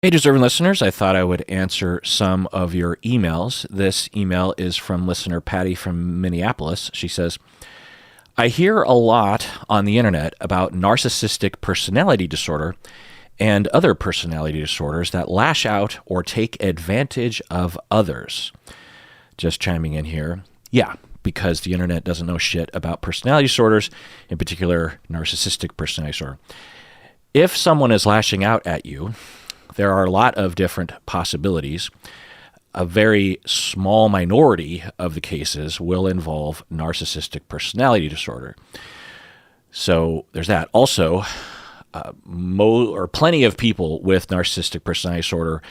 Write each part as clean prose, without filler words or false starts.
Hey, deserving listeners, I thought I would answer some of your emails. This email is from listener Patty from Minneapolis. She says, I hear a lot on the internet about narcissistic personality disorder and other personality disorders that lash out or take advantage of others. Just chiming in here. Yeah, because the internet doesn't know shit about personality disorders, in particular narcissistic personality disorder. If someone is lashing out at you, there are a lot of different possibilities. A very small minority of the cases will involve narcissistic personality disorder. So there's that. Also, plenty of people with narcissistic personality disorder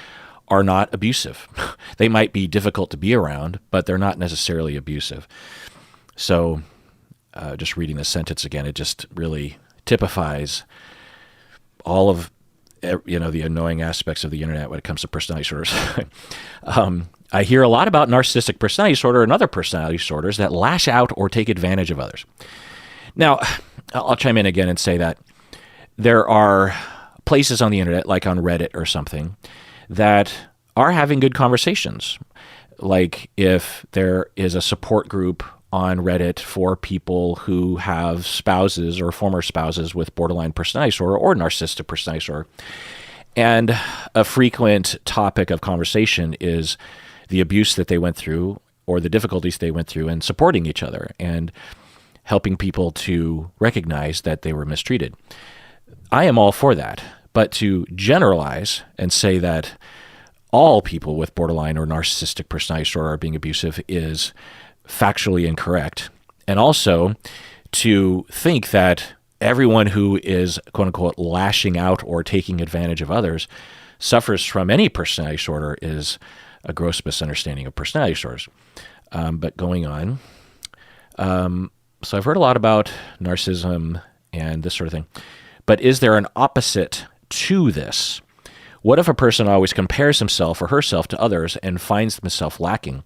are not abusive. They might be difficult to be around, but they're not necessarily abusive. So just reading this sentence again, it just really typifies all of the annoying aspects of the internet when it comes to personality disorders. I hear a lot about narcissistic personality disorder and other personality disorders that lash out or take advantage of others. Now, I'll chime in again and say that there are places on the internet, like on Reddit or something, that are having good conversations. Like if there is a support group on Reddit for people who have spouses or former spouses with borderline personality disorder or narcissistic personality disorder. And a frequent topic of conversation is the abuse that they went through or the difficulties they went through in supporting each other and helping people to recognize that they were mistreated. I am all for that, but to generalize and say that all people with borderline or narcissistic personality disorder are being abusive is factually incorrect. And also to think that everyone who is quote unquote lashing out or taking advantage of others suffers from any personality disorder is a gross misunderstanding of personality disorders. But going on, so I've heard a lot about narcissism and this sort of thing, but is there an opposite to this? What if a person always compares himself or herself to others and finds themselves lacking?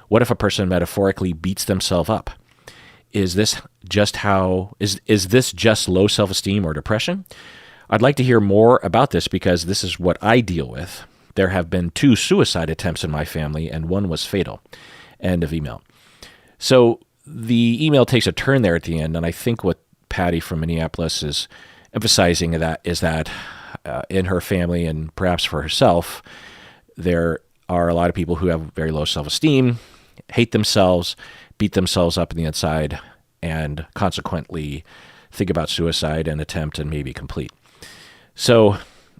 What if a person metaphorically beats themselves up? Is this just low self-esteem or depression? I'd like to hear more about this because this is what I deal with. There have been 2 suicide attempts in my family and one was fatal. End of email. So the email takes a turn there at the end, and I think what Patty from Minneapolis is emphasizing is that in her family and perhaps for herself, there are a lot of people who have very low self-esteem, hate themselves, beat themselves up in the inside, and consequently think about suicide and attempt and maybe complete. So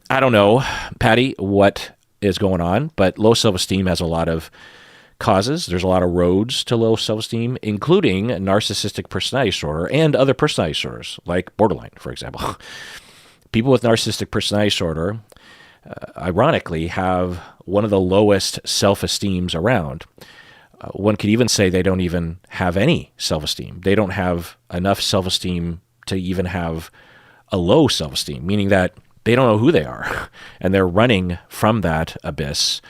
I don't know, Patty, what is going on, but low self-esteem has a lot of causes. There's a lot of roads to low self-esteem, including narcissistic personality disorder and other personality disorders, like borderline, for example. People with narcissistic personality disorder, ironically, have one of the lowest self-esteems around. One could even say they don't even have any self-esteem. They don't have enough self-esteem to even have a low self-esteem, meaning that they don't know who they are. And they're running from that abyss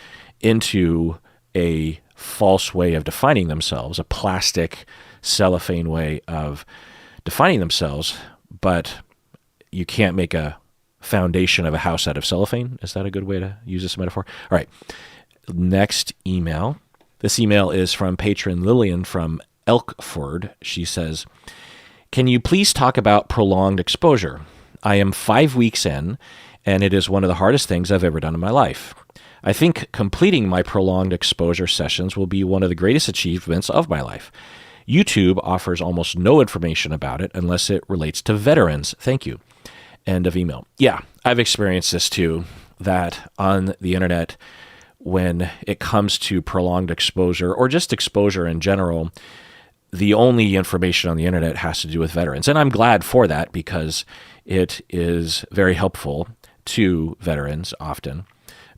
into a false way of defining themselves, a plastic cellophane way of defining themselves. But you can't make a foundation of a house out of cellophane. Is that a good way to use this metaphor? All right. Next email. This email is from patron Lillian from Elkford. She says, can you please talk about prolonged exposure? I am 5 weeks in, and it is one of the hardest things I've ever done in my life. I think completing my prolonged exposure sessions will be one of the greatest achievements of my life. YouTube offers almost no information about it unless it relates to veterans. Thank you. End of email. Yeah, I've experienced this too, that on the internet, when it comes to prolonged exposure or just exposure in general, the only information on the internet has to do with veterans. And I'm glad for that because it is very helpful to veterans often.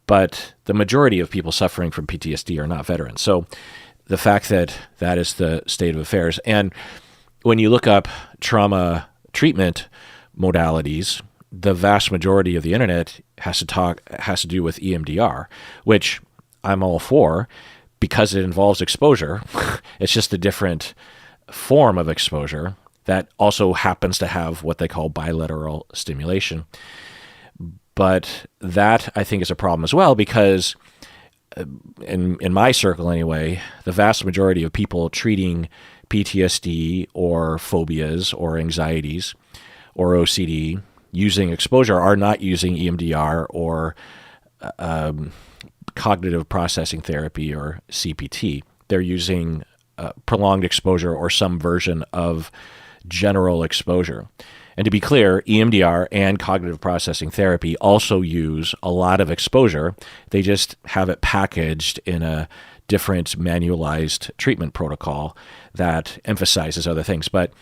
But the majority of people suffering from PTSD are not veterans. So the fact that that is the state of affairs. And when you look up trauma treatment modalities, the vast majority of the internet has to do with EMDR, which I'm all for because it involves exposure. It's just a different form of exposure that also happens to have what they call bilateral stimulation. But that, I think, is a problem as well, because in my circle anyway, the vast majority of people treating PTSD or phobias or anxieties or OCD using exposure are not using EMDR or cognitive processing therapy or CPT. They're using prolonged exposure or some version of general exposure. And to be clear, EMDR and cognitive processing therapy also use a lot of exposure. They just have it packaged in a different manualized treatment protocol that emphasizes other things. But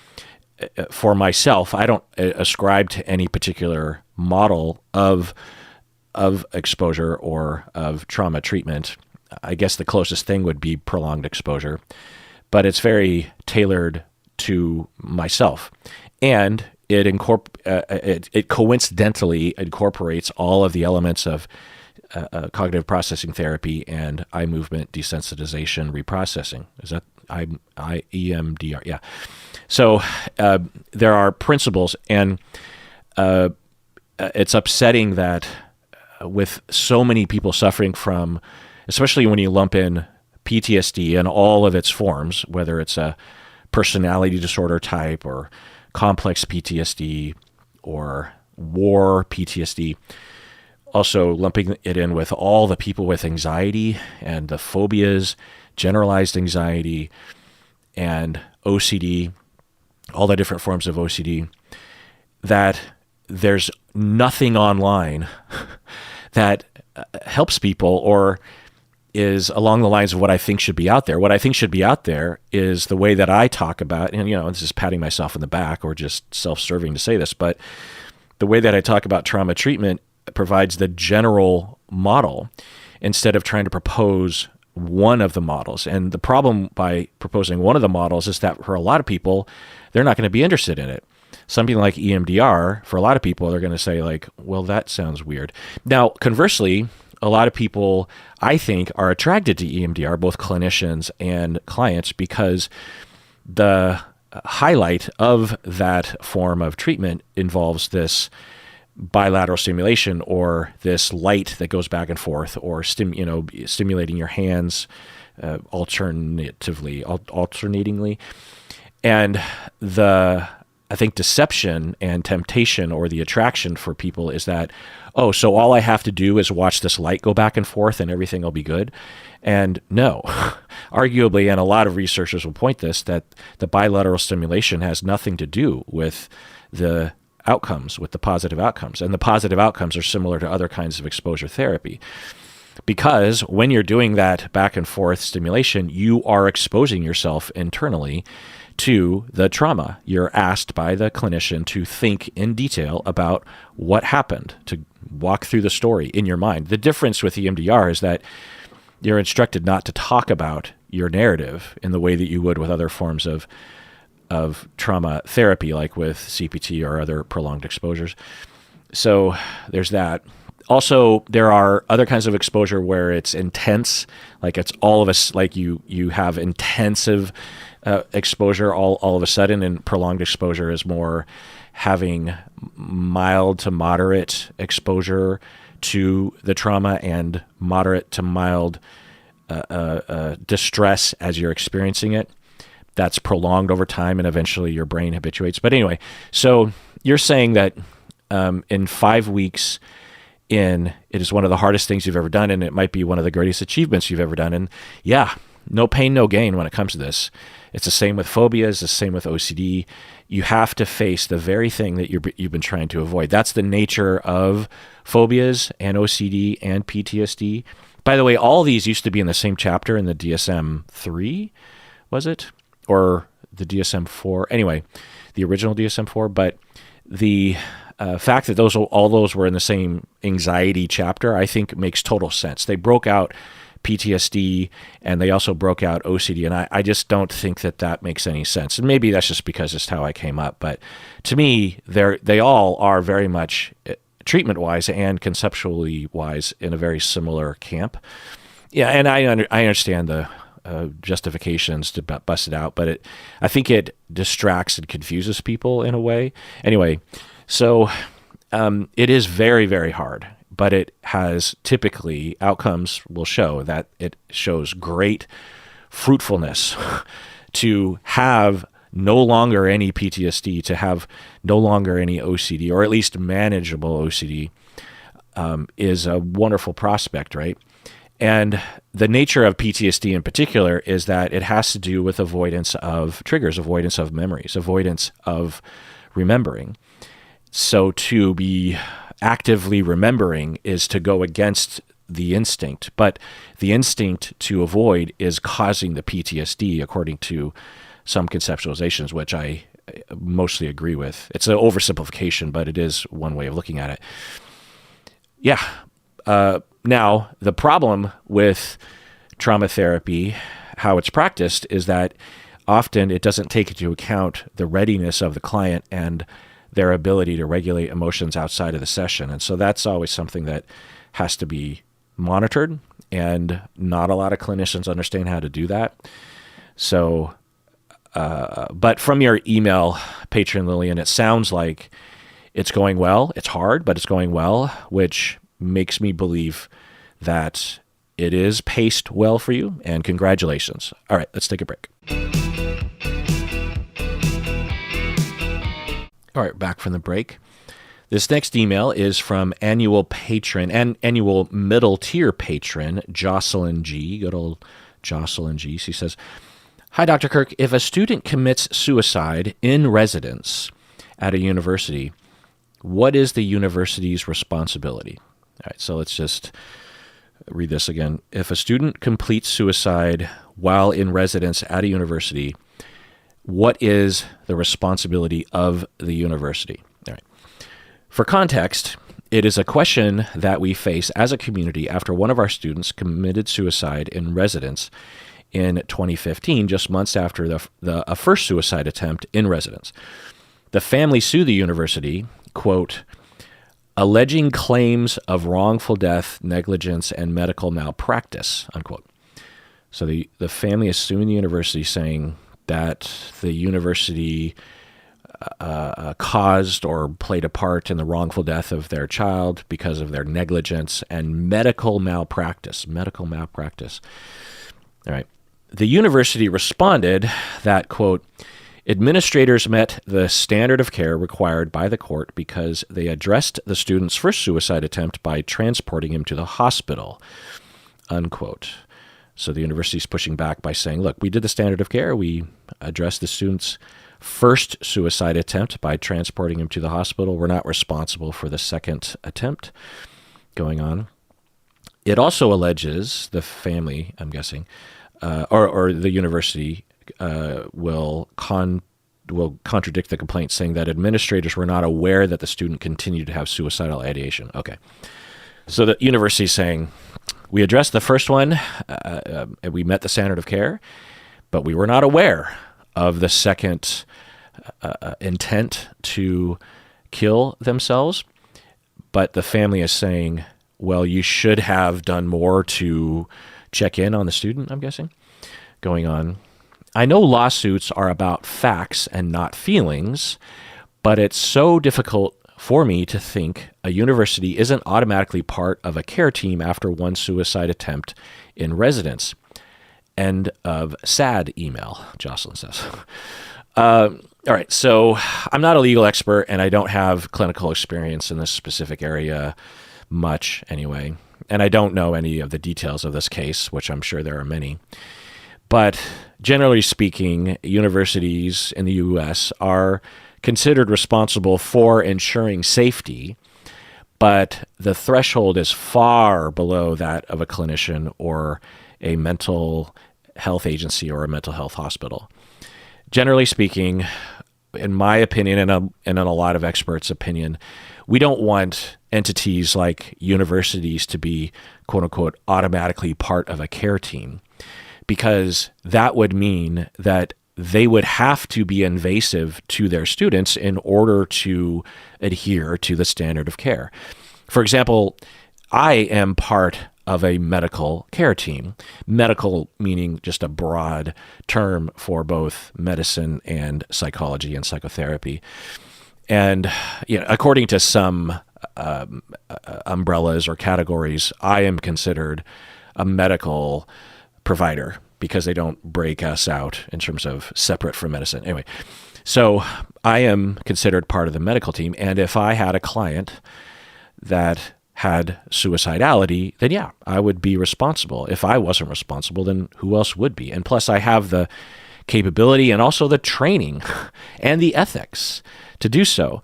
for myself, I don't ascribe to any particular model of exposure or of trauma treatment. I guess the closest thing would be prolonged exposure, but it's very tailored to myself. And it coincidentally incorporates all of the elements of cognitive processing therapy and eye movement desensitization reprocessing. Is that EMDR? Yeah. So there are principles, and it's upsetting that with so many people suffering from, especially when you lump in PTSD in all of its forms, whether it's a personality disorder type or complex PTSD or war PTSD, also lumping it in with all the people with anxiety and the phobias, generalized anxiety, and OCD, all the different forms of OCD, that there's nothing online that helps people or is along the lines of what I think should be out there. What I think should be out there is the way that I talk about, and this is patting myself in the back or just self-serving to say this, but the way that I talk about trauma treatment provides the general model instead of trying to propose one of the models. And the problem by proposing one of the models is that for a lot of people, they're not going to be interested in it. Something like EMDR, for a lot of people, they're going to say like, well, that sounds weird. Now, conversely, a lot of people, I think, are attracted to EMDR, both clinicians and clients, because the highlight of that form of treatment involves this bilateral stimulation or this light that goes back and forth, or stimulating your hands alternatingly. And I think deception and temptation, or the attraction for people, is that, oh, so all I have to do is watch this light go back and forth and everything will be good. And no, arguably, and a lot of researchers will point this, that the bilateral stimulation has nothing to do with the outcomes, with the positive outcomes. And the positive outcomes are similar to other kinds of exposure therapy. Because when you're doing that back and forth stimulation, you are exposing yourself internally to the trauma. You're asked by the clinician to think in detail about what happened, to walk through the story in your mind. The difference with EMDR is that you're instructed not to talk about your narrative in the way that you would with other forms of trauma therapy, like with CPT or other prolonged exposures. So there's that. Also, there are other kinds of exposure where it's intense, like it's all of us, like you have intensive exposure all of a sudden, and prolonged exposure is more having mild to moderate exposure to the trauma and moderate to mild distress as you're experiencing it. That's prolonged over time, and eventually your brain habituates. But anyway, so you're saying that in 5 weeks in, it is one of the hardest things you've ever done, and it might be one of the greatest achievements you've ever done. And yeah, no pain, no gain when it comes to this. It's the same with phobias, the same with OCD. You have to face the very thing that you've been trying to avoid. That's the nature of phobias and OCD and PTSD. By the way, all these used to be in the same chapter in the DSM-3, was it? Or the DSM-4? Anyway, the original DSM-4. But the fact that all those were in the same anxiety chapter, I think makes total sense. They broke out PTSD, and they also broke out OCD, and I just don't think that makes any sense. And maybe that's just because it's how I came up, but to me, they all are very much treatment-wise and conceptually wise in a very similar camp. Yeah, and I understand the justifications to bust it out, but I think it distracts and confuses people in a way. Anyway, so it is very, very hard, but it has typically, outcomes will show that it shows great fruitfulness to have no longer any PTSD, to have no longer any OCD, or at least manageable OCD, is a wonderful prospect, right? And the nature of PTSD in particular is that it has to do with avoidance of triggers, avoidance of memories, avoidance of remembering. So to be actively remembering is to go against the instinct, but the instinct to avoid is causing the PTSD, according to some conceptualizations, which I mostly agree with. It's an oversimplification, but it is one way of looking at it. Yeah. Now, the problem with trauma therapy, how it's practiced, is that often it doesn't take into account the readiness of the client and their ability to regulate emotions outside of the session. And so that's always something that has to be monitored, and not a lot of clinicians understand how to do that. So, but from your email, patron Lillian, it sounds like it's going well. It's hard, but it's going well, which makes me believe that it is paced well for you, and congratulations. All right, let's take a break. All right, back from the break. This next email is from annual patron and annual middle tier patron, Jocelyn G. Good old Jocelyn G. She says, "Hi, Dr. Kirk. If a student commits suicide in residence at a university, what is the university's responsibility?" All right, so let's just read this again. If a student completes suicide while in residence at a university, what is the responsibility of the university? All right. For context, it is a question that we face as a community after one of our students committed suicide in residence in 2015, just months after a first suicide attempt in residence. The family sued the university, quote, alleging claims of wrongful death, negligence, and medical malpractice, unquote. So the family is suing the university, saying that the university caused or played a part in the wrongful death of their child because of their negligence and medical malpractice. Medical malpractice. All right. The university responded that, quote, administrators met the standard of care required by the court because they addressed the student's first suicide attempt by transporting him to the hospital, unquote. So the university is pushing back by saying, look, we did the standard of care. We addressed the student's first suicide attempt by transporting him to the hospital. We're not responsible for the second attempt going on. It also alleges the family, I'm guessing, or the university will contradict the complaint, saying that administrators were not aware that the student continued to have suicidal ideation. Okay. So the university is saying, we addressed the first one, and we met the standard of care, but we were not aware of the second intent to kill themselves. But the family is saying, well, you should have done more to check in on the student, I'm guessing, going on. I know lawsuits are about facts and not feelings, but it's so difficult for me to think a university isn't automatically part of a care team after one suicide attempt in residence. End of sad email, Jocelyn says. All right, so I'm not a legal expert, and I don't have clinical experience in this specific area much anyway, and I don't know any of the details of this case, which I'm sure there are many. But generally speaking, universities in the U.S. are considered responsible for ensuring safety, but the threshold is far below that of a clinician or a mental health agency or a mental health hospital. Generally speaking, in my opinion and in a lot of experts' opinion, we don't want entities like universities to be, quote unquote, automatically part of a care team, because that would mean that they would have to be invasive to their students in order to adhere to the standard of care. For example, I am part of a medical care team, medical meaning just a broad term for both medicine and psychology and psychotherapy. And according to some umbrellas or categories, I am considered a medical provider because they don't break us out in terms of separate from medicine. Anyway, so I am considered part of the medical team. And if I had a client that had suicidality, then yeah, I would be responsible. If I wasn't responsible, then who else would be? And plus I have the capability and also the training and the ethics to do so.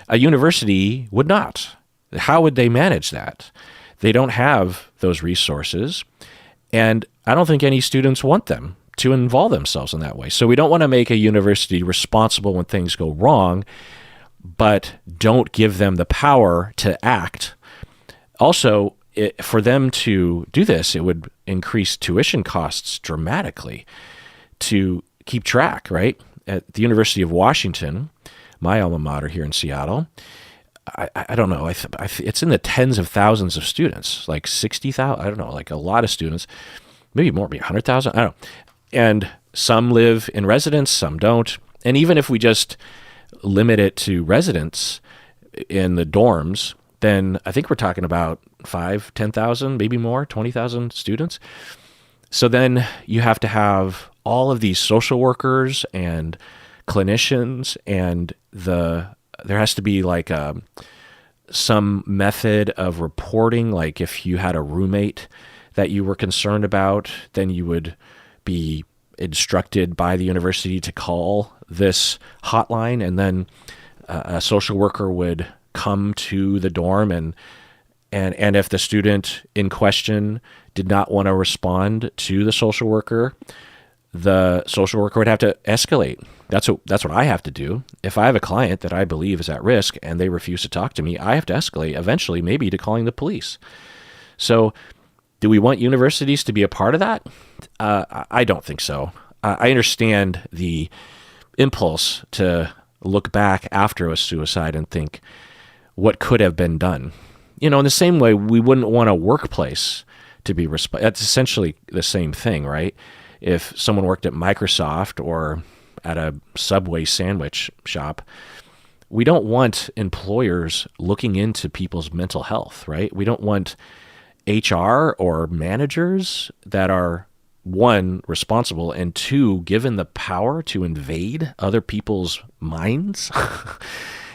A university would not. How would they manage that? They don't have those resources, and I don't think any students want them to involve themselves in that way. So we don't want to make a university responsible when things go wrong, but don't give them the power to act. Also, for them to do this, it would increase tuition costs dramatically to keep track, right? At the University of Washington, my alma mater here in Seattle, I don't know, it's in the tens of thousands of students, like 60,000, I don't know, like a lot of students, maybe more, maybe 100,000, I don't know. And some live in residence, some don't. And even if we just limit it to residents in the dorms, then I think we're talking about 5,000, 10,000, maybe more, 20,000 students. So then you have to have all of these social workers and clinicians, and there has to be like some method of reporting. Like if you had a roommate that you were concerned about, then you would be instructed by the university to call this hotline, and then a social worker would come to the dorm, and if the student in question did not want to respond to the social worker would have to escalate. That's what I have to do. If I have a client that I believe is at risk and they refuse to talk to me, I have to escalate eventually, maybe to calling the police. So do we want universities to be a part of that? I don't think so. I understand the impulse to look back after a suicide and think what could have been done. In the same way, we wouldn't want a workplace to be that's essentially the same thing, right? If someone worked at Microsoft or at a Subway sandwich shop, we don't want employers looking into people's mental health, right? We don't want HR or managers that are, one, responsible, and two, given the power to invade other people's minds.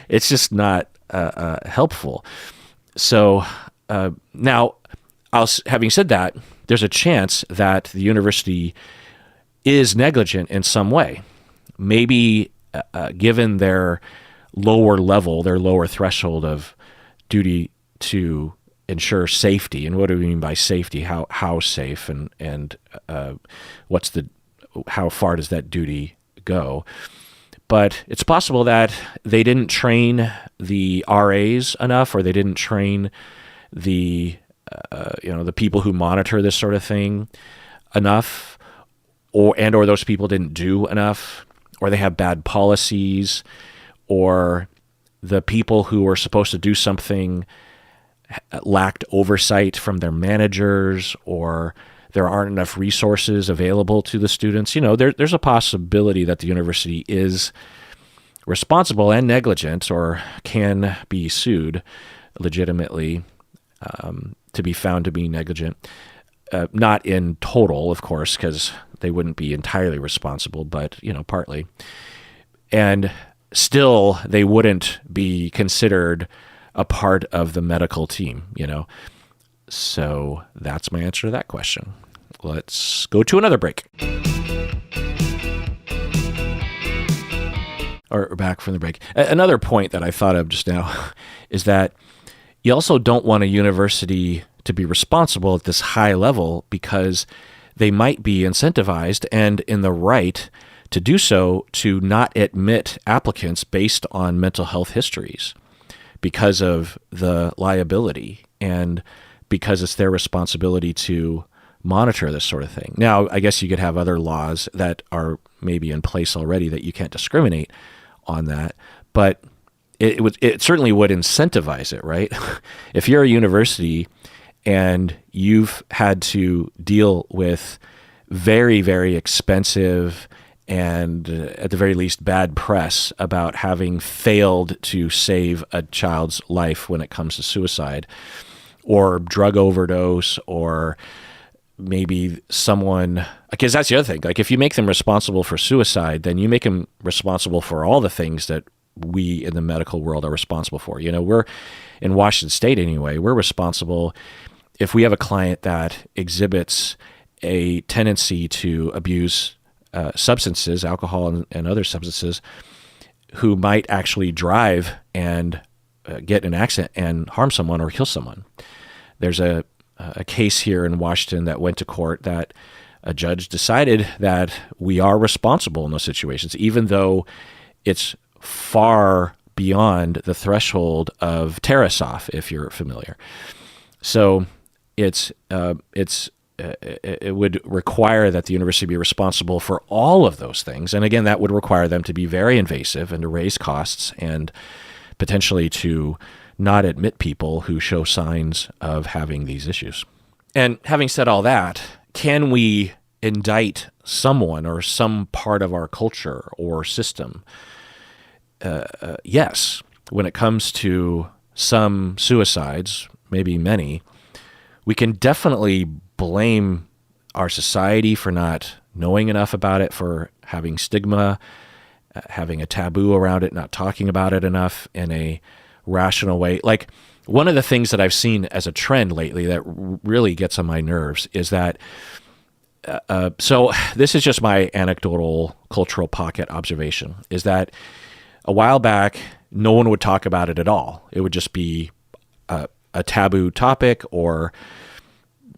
It's just not helpful. So now, having said that, there's a chance that the university is negligent in some way. Maybe given their lower threshold of duty to ensure safety. And what do we mean by safety? How safe, and how far does that duty go? But it's possible that they didn't train the RAs enough, or they didn't train the people who monitor this sort of thing enough, or those people didn't do enough, or they have bad policies, or the people who were supposed to do something lacked oversight from their managers, or there aren't enough resources available to the students. There's a possibility that the university is responsible and negligent, or can be sued legitimately to be found to be negligent. Not in total, of course, because they wouldn't be entirely responsible, but, partly. And still, they wouldn't be considered a part of the medical team, So that's my answer to that question. Let's go to another break. Or back from the break. Another point that I thought of just now is that you also don't want a university to be responsible at this high level, because they might be incentivized and in the right to do so to not admit applicants based on mental health histories because of the liability and because it's their responsibility to monitor this sort of thing. Now, I guess you could have other laws that are maybe in place already that you can't discriminate on that, but it certainly would incentivize it, right? If you're a university and you've had to deal with very, very expensive and at the very least bad press about having failed to save a child's life when it comes to suicide or drug overdose, or maybe someone, because that's the other thing. Like, if you make them responsible for suicide, then you make them responsible for all the things that we in the medical world are responsible for. We're in Washington State anyway, we're responsible if we have a client that exhibits a tendency to abuse substances, alcohol and other substances, who might actually drive and get in an accident and harm someone or kill someone. There's a case here in Washington that went to court that a judge decided that we are responsible in those situations, even though it's far beyond the threshold of Tarasoff, if you're familiar. So it would require that the university be responsible for all of those things. And again, that would require them to be very invasive and to raise costs and potentially to not admit people who show signs of having these issues. And having said all that, can we indict someone or some part of our culture or system? Yes. When it comes to some suicides, maybe many, we can definitely blame our society for not knowing enough about it, for having stigma, having a taboo around it, not talking about it enough in a rational way. Like, one of the things that I've seen as a trend lately that really gets on my nerves is that, so this is just my anecdotal cultural pocket observation, is that a while back, no one would talk about it at all. It would just be a taboo topic, or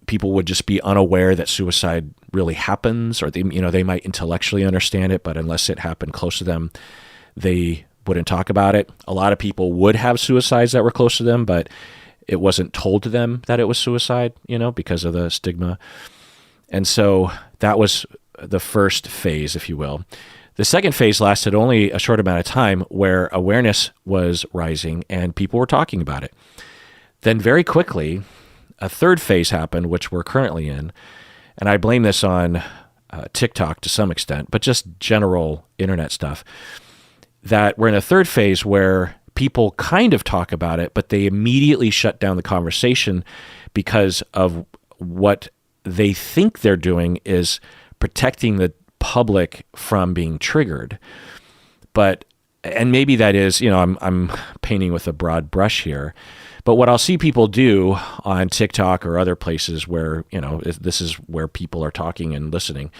people would just be unaware that suicide really happens, or they might intellectually understand it, but unless it happened close to them, they wouldn't talk about it. A lot of people would have suicides that were close to them, but it wasn't told to them that it was suicide, because of the stigma. And so that was the first phase, if you will. The second phase lasted only a short amount of time, where awareness was rising and people were talking about it. Then very quickly, a third phase happened, which we're currently in. And I blame this on TikTok to some extent, but just general internet stuff, that we're in a third phase where people kind of talk about it, but they immediately shut down the conversation because of what they think they're doing is protecting the public from being triggered. And maybe that is, I'm painting with a broad brush here, but what I'll see people do on TikTok or other places where, this is where people are talking and listening,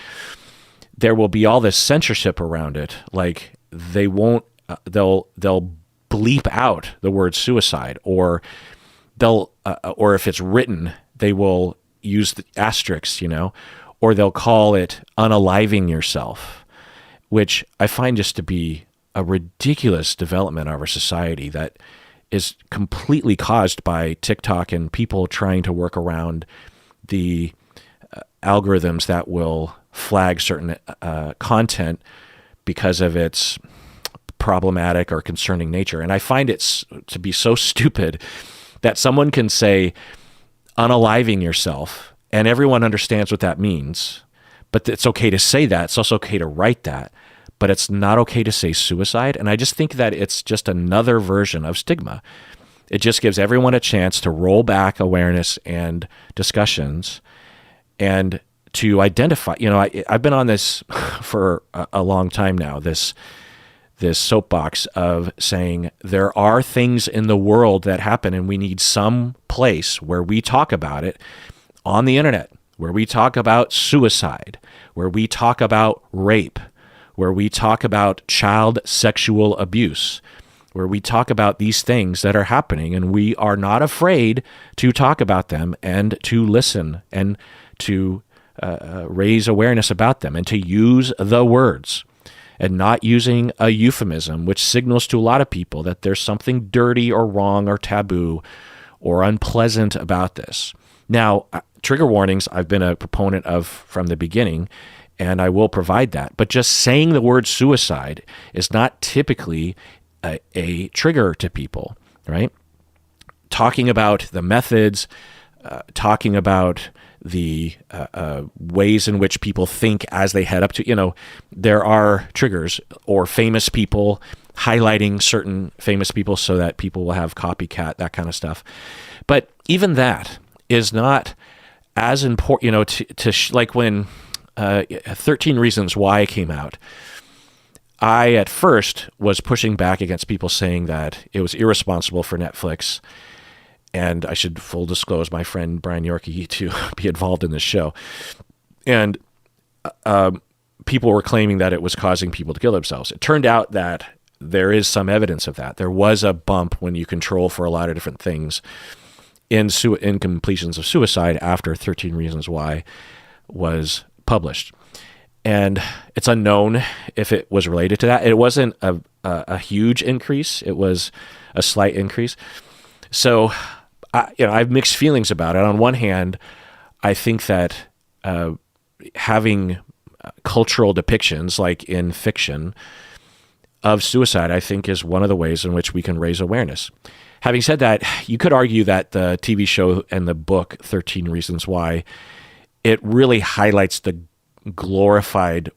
there will be all this censorship around it. Like, they'll bleep out the word suicide, or or if it's written, they will use the asterisks, or they'll call it unaliving yourself, which I find just to be a ridiculous development of our society that is completely caused by TikTok and people trying to work around the algorithms that will flag certain content because of its problematic or concerning nature. And I find it to be so stupid that someone can say unaliving yourself and everyone understands what that means, but it's okay to say that. It's also okay to write that, but it's not okay to say suicide. And I just think that it's just another version of stigma. It just gives everyone a chance to roll back awareness and discussions and to identify, I've been on this for a long time now, this soapbox of saying there are things in the world that happen and we need some place where we talk about it on the internet, where we talk about suicide, where we talk about rape, where we talk about child sexual abuse, where we talk about these things that are happening, and we are not afraid to talk about them and to listen and to raise awareness about them and to use the words and not using a euphemism, which signals to a lot of people that there's something dirty or wrong or taboo or unpleasant about this. Now, trigger warnings I've been a proponent of from the beginning, and I will provide that. But just saying the word suicide is not typically a trigger to people, right? Talking about the methods, talking about the ways in which people think as they head up to, there are triggers or famous people highlighting certain famous people so that people will have copycat, that kind of stuff. But even that is not as important, like when 13 Reasons Why came out, I at first was pushing back against people saying that it was irresponsible for Netflix, and I should full disclose my friend Brian Yorkie to be involved in this show. And people were claiming that it was causing people to kill themselves. It turned out that there is some evidence of that. There was a bump when you control for a lot of different things in completions of suicide after 13 Reasons Why was published. And it's unknown if it was related to that. It wasn't a huge increase. It was a slight increase. So, I have mixed feelings about it. On one hand, I think that having cultural depictions, like in fiction, of suicide, I think is one of the ways in which we can raise awareness. Having said that, you could argue that the TV show and the book, 13 Reasons Why, it really highlights the glorified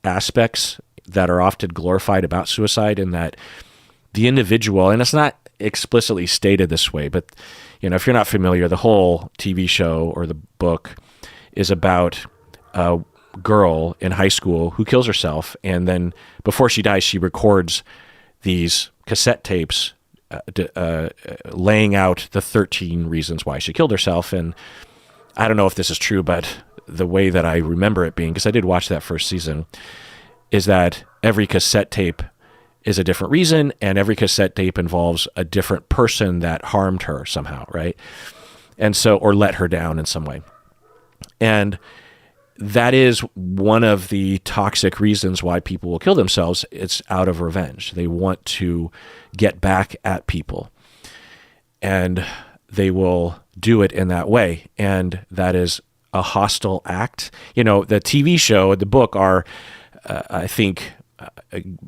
aspects that are often glorified about suicide, in that the individual, and it's not explicitly stated this way, but if you're not familiar, the whole TV show or the book is about a girl in high school who kills herself, and then before she dies, she records these cassette tapes laying out the 13 reasons why she killed herself. And I don't know if this is true, but the way that I remember it being, because I did watch that first season, is that every cassette tape is a different reason, and every cassette tape involves a different person that harmed her somehow, right? And so, or let her down in some way. And that is one of the toxic reasons why people will kill themselves. It's out of revenge. They want to get back at people, and they will do it in that way. And that is a hostile act. The TV show and the book are, I think,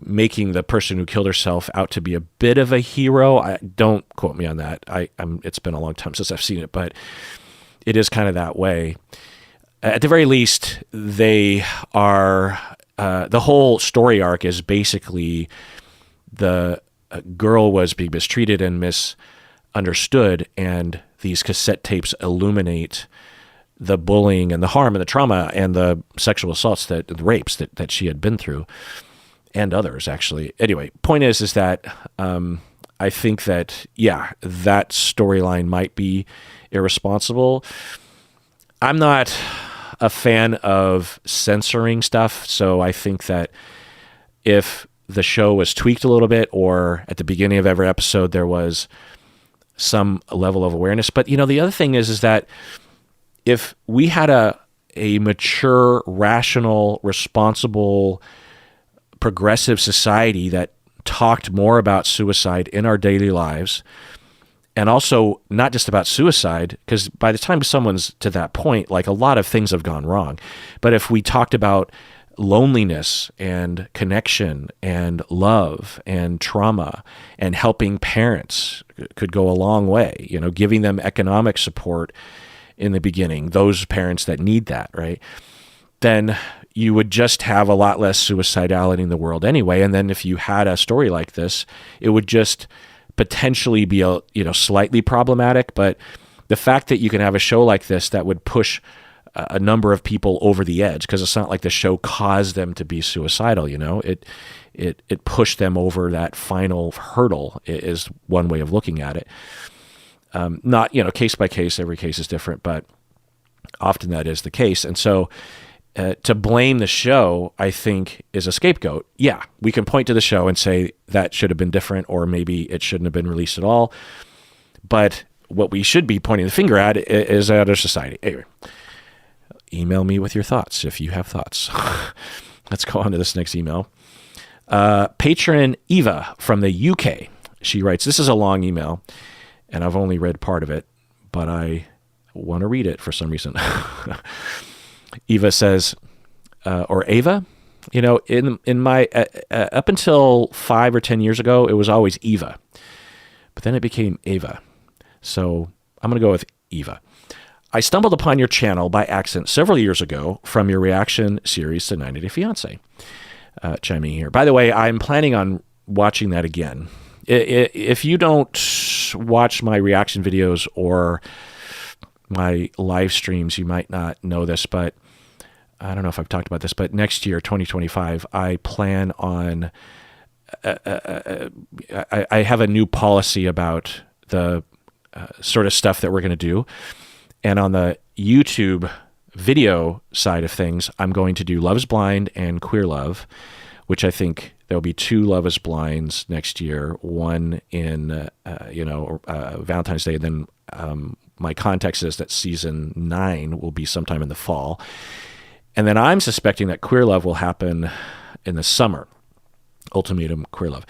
making the person who killed herself out to be a bit of a hero. Don't quote me on that. It's been a long time since I've seen it, but it is kind of that way. At the very least, they are, the whole story arc is basically the girl was being mistreated and misunderstood, and these cassette tapes illuminate the bullying and the harm and the trauma and the sexual assaults, the rapes that she had been through, and others, actually. Anyway, point is that I think that, that storyline might be irresponsible. I'm not a fan of censoring stuff, so I think that if the show was tweaked a little bit, or at the beginning of every episode there was some level of awareness. But the other thing is that if we had a mature, rational, responsible, progressive society that talked more about suicide in our daily lives, and also not just about suicide, because by the time someone's to that point, like, a lot of things have gone wrong. But if we talked about loneliness and connection and love and trauma and helping parents, could go a long way, giving them economic support in the beginning, those parents that need that, right? Then you would just have a lot less suicidality in the world anyway. And then if you had a story like this, it would just potentially be slightly problematic. But the fact that you can have a show like this that would push a number of people over the edge, because it's not like the show caused them to be suicidal, it pushed them over that final hurdle, is one way of looking at it. Not, case by case, every case is different, but often that is the case. And so to blame the show, I think, is a scapegoat. Yeah, we can point to the show and say that should have been different, or maybe it shouldn't have been released at all. But what we should be pointing the finger at is at our society. Anyway, email me with your thoughts if you have thoughts. Let's go on to this next email. Patron Eva from the UK. She writes, this is a long email, and I've only read part of it, but I want to read it for some reason. Eva says, or Ava, in my, up until 5 or 10 years ago, it was always Eva, but then it became Ava. So I'm going to go with Eva. I stumbled upon your channel by accident several years ago from your reaction series to 90 Day Fiancé. Chiming here. By the way, I'm planning on watching that again. If you don't watch my reaction videos or my live streams, you might not know this, but I don't know if I've talked about this, but next year, 2025, I plan on, I have a new policy about the sort of stuff that we're going to do. And on the YouTube video side of things, I'm going to do Love is Blind and Queer Love, which I think there'll be 2 Love is Blinds next year, one in, Valentine's Day. And then my context is that season 9 will be sometime in the fall. And then I'm suspecting that Queer Love will happen in the summer, Ultimatum Queer Love.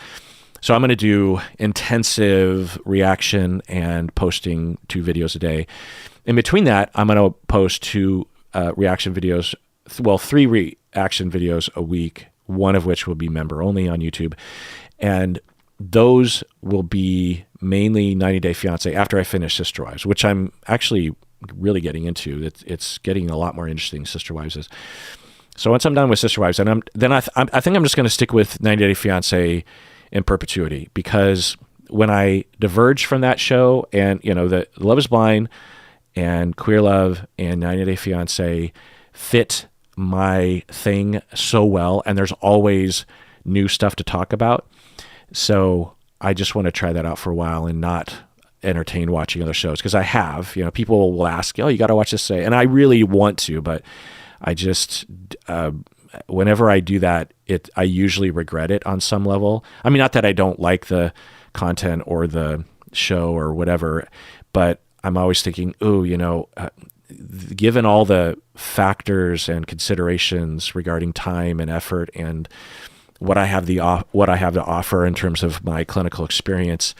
So I'm going to do intensive reaction and posting 2 videos a day. In between that, I'm going to post 2 reaction videos, 3 reaction videos a week, one of which will be member only on YouTube. And those will be mainly 90 Day Fiancé after I finish Sister Wives, which I'm actually really getting into. It's getting a lot more interesting, Sister Wives is. So once I'm done with Sister Wives, and I think I'm just going to stick with 90 Day Fiancé in perpetuity, because when I diverge from that show, and the Love is Blind and Queer Love and 90 Day Fiancé fit my thing so well, and there's always new stuff to talk about. So I just want to try that out for a while and not entertain watching other shows, because I have, people will ask, oh, you got to watch this today, and I really want to, but I just, whenever I do that, I usually regret it on some level. I mean, not that I don't like the content or the show or whatever, but I'm always thinking, given all the factors and considerations regarding time and effort and what I have to offer in terms of my clinical experience,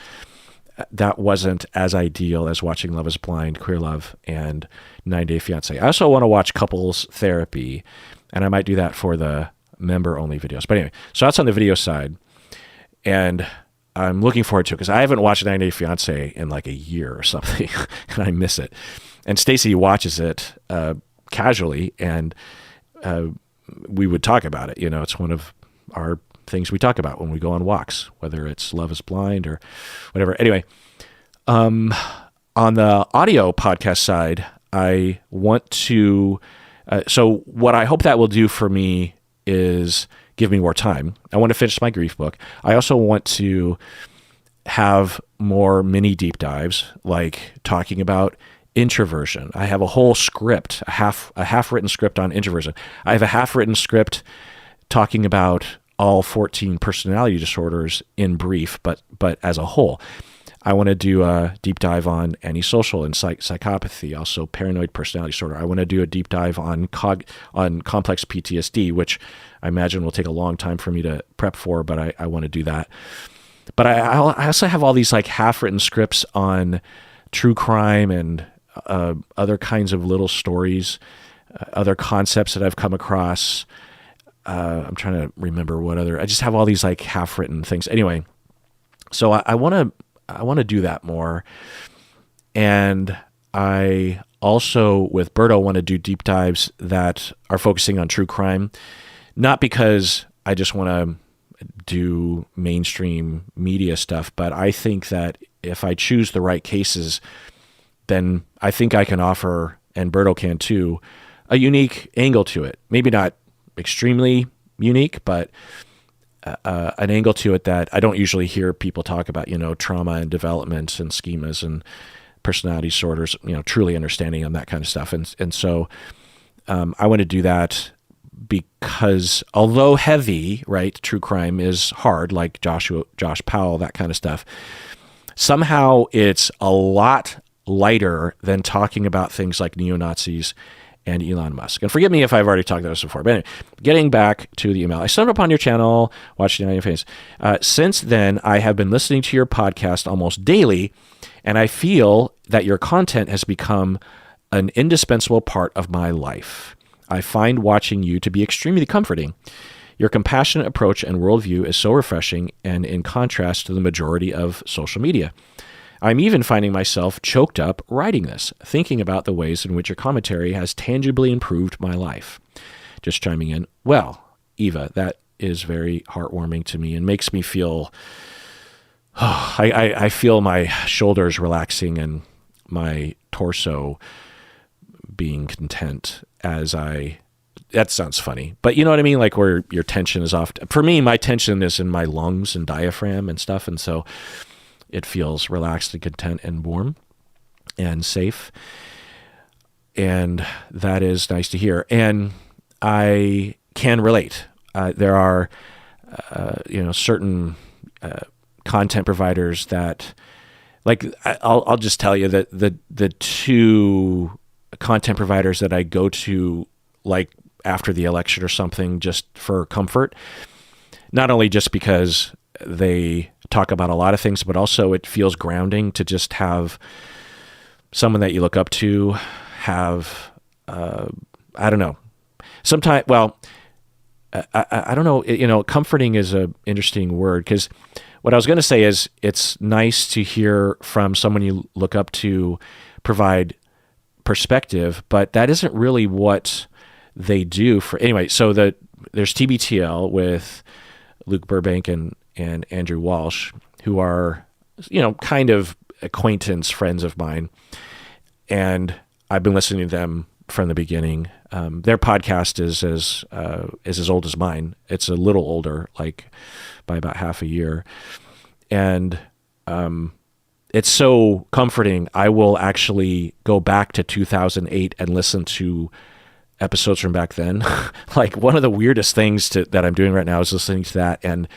that wasn't as ideal as watching Love is Blind, Queer Love, and 90 Day Fiancé. I also want to watch couples therapy, and I might do that for the member-only videos. But anyway, so that's on the video side, and I'm looking forward to it because I haven't watched 90 Day Fiancé in like a year or something, and I miss it. And Stacy watches it casually, and we would talk about it. It's one of our things we talk about when we go on walks, whether it's Love is Blind or whatever. Anyway, on the audio podcast side, I want to, so what I hope that will do for me is give me more time. I want to finish my grief book. I also want to have more mini deep dives, like talking about introversion. I have a whole script, a half written script on introversion. I have a half written script talking about all 14 personality disorders in brief, but as a whole. I want to do a deep dive on antisocial and psychopathy, also paranoid personality disorder. I want to do a deep dive on complex PTSD, which I imagine will take a long time for me to prep for, but I want to do that. But I also have all these like half-written scripts on true crime and other kinds of little stories, other concepts that I've come across. I'm trying to remember what other. I just have all these like half-written things. Anyway, so I want to do that more, and I also with Berto want to do deep dives that are focusing on true crime, not because I just want to do mainstream media stuff, but I think that if I choose the right cases, then I think I can offer, and Berto can too, a unique angle to it. Maybe not extremely unique, but an angle to it that I don't usually hear people talk about, trauma and development and schemas and personality disorders, truly understanding them, that kind of stuff. And so I want to do that because although heavy, right, true crime is hard, like Josh Powell, that kind of stuff, somehow it's a lot lighter than talking about things like neo-Nazis and Elon Musk. And forgive me if I've already talked about this before, but anyway, getting back to the email. I stumbled upon your channel, watching your face. Since then, I have been listening to your podcast almost daily, and I feel that your content has become an indispensable part of my life. I find watching you to be extremely comforting. Your compassionate approach and worldview is so refreshing and in contrast to the majority of social media. I'm even finding myself choked up writing this, thinking about the ways in which your commentary has tangibly improved my life. Just chiming in, well, Eva, that is very heartwarming to me and makes me feel, I feel my shoulders relaxing and my torso being content that sounds funny, but you know what I mean? Like where your tension is off. For me, my tension is in my lungs and diaphragm and stuff. And so it feels relaxed and content and warm and safe. And that is nice to hear. And I can relate. There are, certain content providers that, like, I'll just tell you that the two content providers that I go to, like after the election or something, just for comfort, not only just because they talk about a lot of things, but also it feels grounding to just have someone that you look up to have, I don't know. Sometimes, well, I don't know, comforting is an interesting word, because what I was going to say is it's nice to hear from someone you look up to provide perspective, but that isn't really what they do anyway. So there's TBTL with Luke Burbank and Andrew Walsh, who are, kind of acquaintance friends of mine. And I've been listening to them from the beginning. Their podcast is as old as mine. It's a little older, like by about half a year. And it's so comforting. I will actually go back to 2008 and listen to episodes from back then. Like one of the weirdest things that I'm doing right now is listening to that and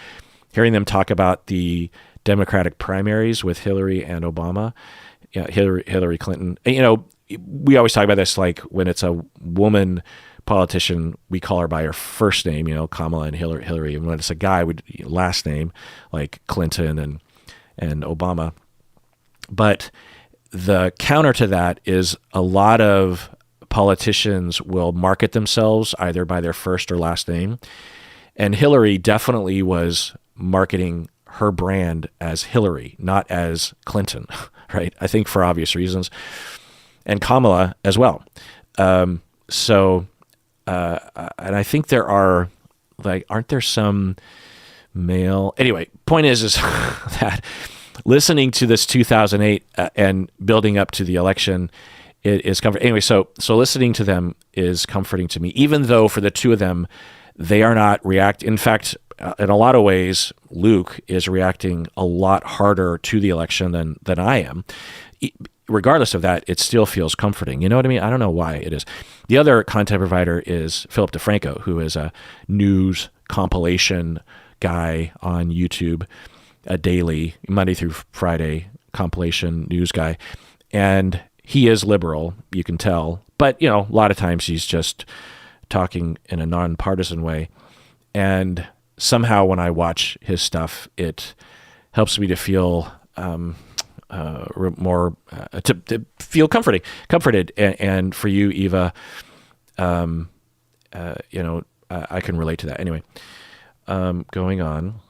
hearing them talk about the Democratic primaries with Hillary and Obama. Yeah, Hillary Clinton. And, we always talk about this, like when it's a woman politician, we call her by her first name, Kamala and Hillary. And when it's a guy, last name, like Clinton and Obama. But the counter to that is a lot of politicians will market themselves either by their first or last name. And Hillary definitely was marketing her brand as Hillary, not as Clinton, right? I think for obvious reasons. And Kamala as well. And I think there are, aren't there some male? Anyway, point is that listening to this 2008 and building up to the election, it is comforting. Anyway, so listening to them is comforting to me, even though for the two of them, they are not reacting. In fact, in a lot of ways, Luke is reacting a lot harder to the election than I am. Regardless of that, it still feels comforting. You know what I mean? I don't know why it is. The other content provider is Philip DeFranco, who is a news compilation guy on YouTube, a daily, Monday through Friday compilation news guy. And he is liberal, you can tell. But, a lot of times he's just talking in a nonpartisan way. And somehow when I watch his stuff, it helps me to feel more to feel comforted. And for you, Eva, I can relate to that. Anyway, going on.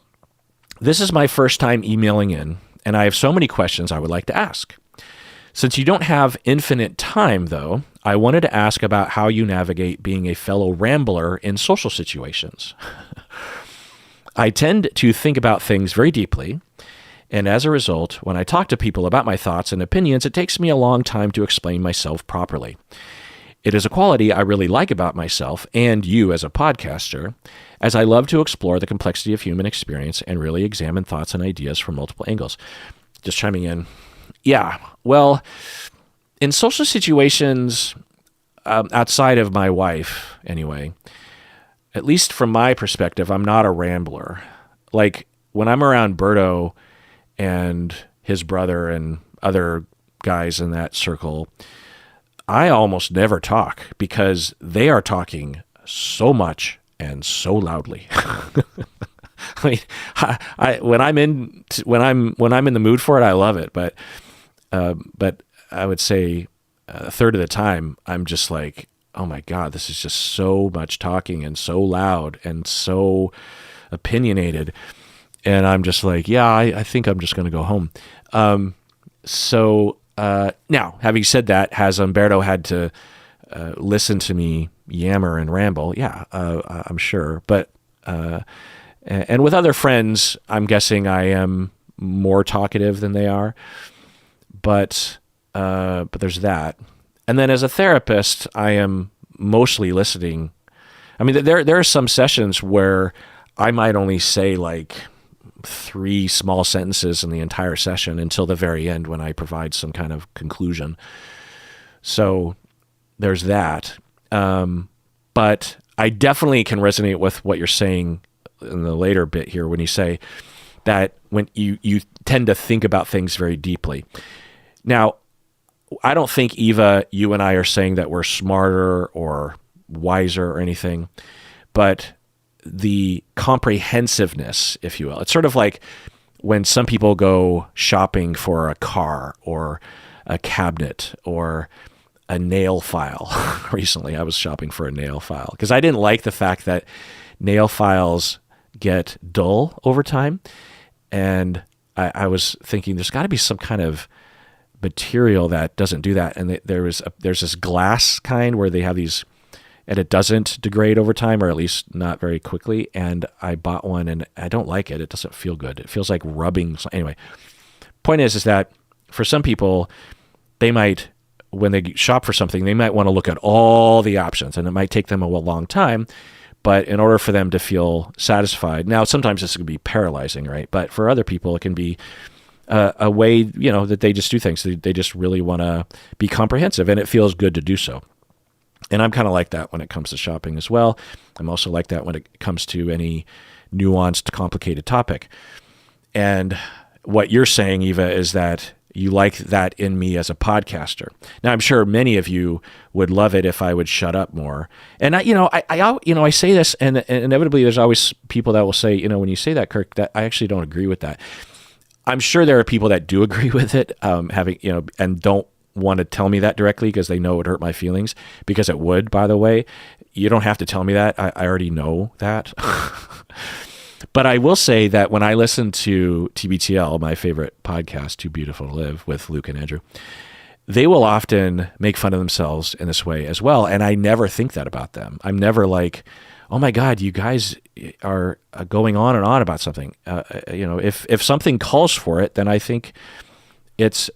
This is my first time emailing in, and I have so many questions I would like to ask. Since you don't have infinite time, though, I wanted to ask about how you navigate being a fellow rambler in social situations. I tend to think about things very deeply, and as a result, when I talk to people about my thoughts and opinions, it takes me a long time to explain myself properly. It is a quality I really like about myself and you as a podcaster, as I love to explore the complexity of human experience and really examine thoughts and ideas from multiple angles. Just chiming in. Yeah, well, in social situations, outside of my wife, anyway, at least from my perspective, I'm not a rambler. Like, when I'm around Berto and his brother and other guys in that circle, I almost never talk because they are talking so much and so loudly. I mean, when I'm in the mood for it, I love it. But I would say a third of the time, I'm just like, oh my God, this is just so much talking and so loud and so opinionated. And I'm just like, yeah, I think I'm just going to go home. So now, having said that, has Umberto had to listen to me yammer and ramble? Yeah, I'm sure. But and with other friends, I'm guessing I am more talkative than they are. But there's that. And then as a therapist, I am mostly listening. I mean, there are some sessions where I might only say like 3 small sentences in the entire session until the very end when I provide some kind of conclusion. So there's that. But I definitely can resonate with what you're saying in the later bit here when you say that when you tend to think about things very deeply. Now, I don't think, Eva, you and I are saying that we're smarter or wiser or anything, but the comprehensiveness, if you will. It's sort of like when some people go shopping for a car or a cabinet or a nail file. Recently, I was shopping for a nail file because I didn't like the fact that nail files get dull over time. And I was thinking there's got to be some kind of material that doesn't do that. And there's this glass kind where they have these, and it doesn't degrade over time, or at least not very quickly. And I bought one and I don't like it. It doesn't feel good. It feels like rubbing. Anyway, point is that for some people, they might, when they shop for something, they might want to look at all the options, and it might take them a long time. But in order for them to feel satisfied, now sometimes this can be paralyzing, right? But for other people, it can be a way, that they just do things. They just really want to be comprehensive, and it feels good to do so. And I'm kind of like that when it comes to shopping as well. I'm also like that when it comes to any nuanced, complicated topic. And what you're saying, Eva, is that you like that in me as a podcaster. Now, I'm sure many of you would love it if I would shut up more. And I say this, and inevitably there's always people that will say, when you say that, Kirk, that I actually don't agree with that. I'm sure there are people that do agree with it, and don't want to tell me that directly because they know it would hurt my feelings, because it would, by the way. You don't have to tell me that. I already know that. But I will say that when I listen to TBTL, my favorite podcast, Too Beautiful to Live, with Luke and Andrew, they will often make fun of themselves in this way as well. And I never think that about them. I'm never like, oh my God, you guys are going on and on about something. If something calls for it, then I think it's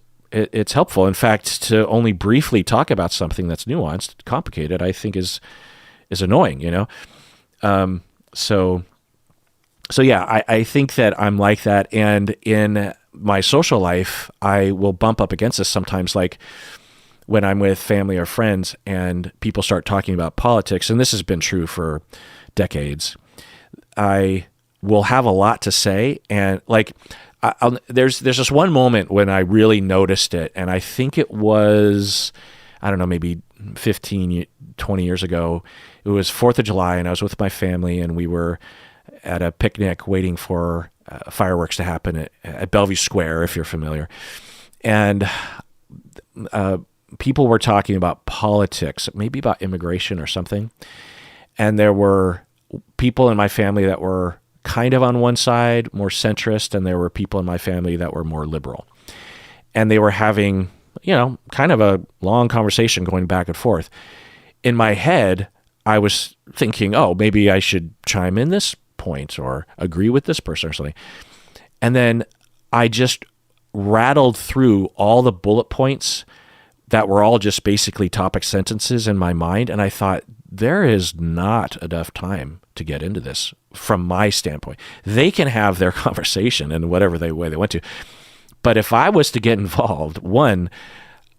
helpful. In fact, to only briefly talk about something that's nuanced, complicated, I think is annoying, So yeah, I think that I'm like that. And in my social life, I will bump up against this sometimes, like when I'm with family or friends and people start talking about politics, and this has been true for decades. I will have a lot to say, and like there's this one moment when I really noticed it, and I think it was, I don't know, maybe 15, 20 years ago. It was 4th of July, and I was with my family, and we were at a picnic waiting for fireworks to happen at Bellevue Square, if you're familiar. And people were talking about politics, maybe about immigration or something. And there were people in my family that were kind of on one side, more centrist, and there were people in my family that were more liberal. And they were having, kind of a long conversation going back and forth. In my head, I was thinking, oh, maybe I should chime in this point or agree with this person or something. And then I just rattled through all the bullet points that were all just basically topic sentences in my mind. And I thought, there is not enough time to get into this from my standpoint. They can have their conversation in whatever way they want to. But if I was to get involved, one,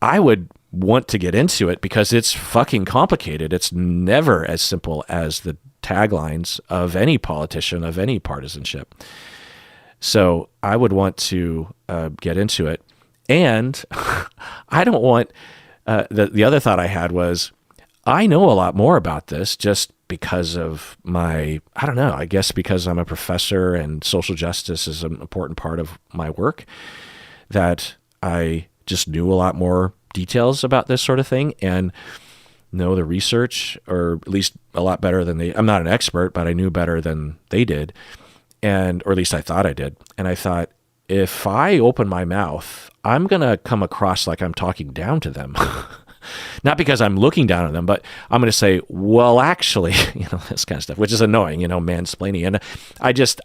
I would want to get into it because it's fucking complicated. It's never as simple as the taglines of any politician, of any partisanship. So I would want to get into it. And I don't want, the other thought I had was, I know a lot more about this just because of I guess because I'm a professor and social justice is an important part of my work, that I just knew a lot more details about this sort of thing and know the research, or at least a lot better than I'm not an expert, but I knew better than they did. Or at least I thought I did. And I thought, if I open my mouth, I'm going to come across like I'm talking down to them. Not because I'm looking down on them, but I'm going to say, well, actually, this kind of stuff, which is annoying, mansplaining. And I just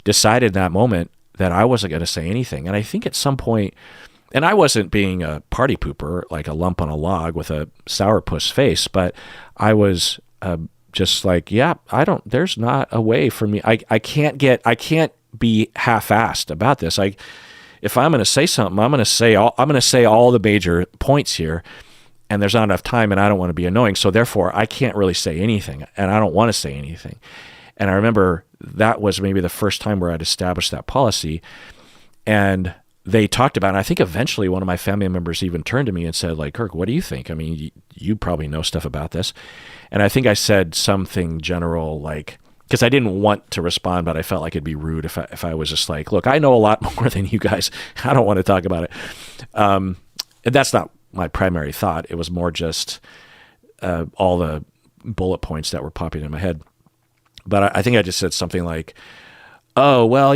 decided in that moment that I wasn't going to say anything. And I think at some point, and I wasn't being a party pooper, like a lump on a log with a sourpuss face, but I was just like, yeah, there's not a way for me. I can't be half-assed about this. If I'm going to say something, I'm going to say all the major points here, and there's not enough time, and I don't want to be annoying. So therefore, I can't really say anything, and I don't want to say anything. And I remember that was maybe the first time where I'd established that policy, and they talked about it. And I think eventually one of my family members even turned to me and said, like, Kirk, what do you think? I mean, you probably know stuff about this. And I think I said something general like, because I didn't want to respond, but I felt like it'd be rude if I was just like, look, I know a lot more than you guys. I don't want to talk about it. And that's not my primary thought. It was more just all the bullet points that were popping in my head. But I think I just said something like, oh, well,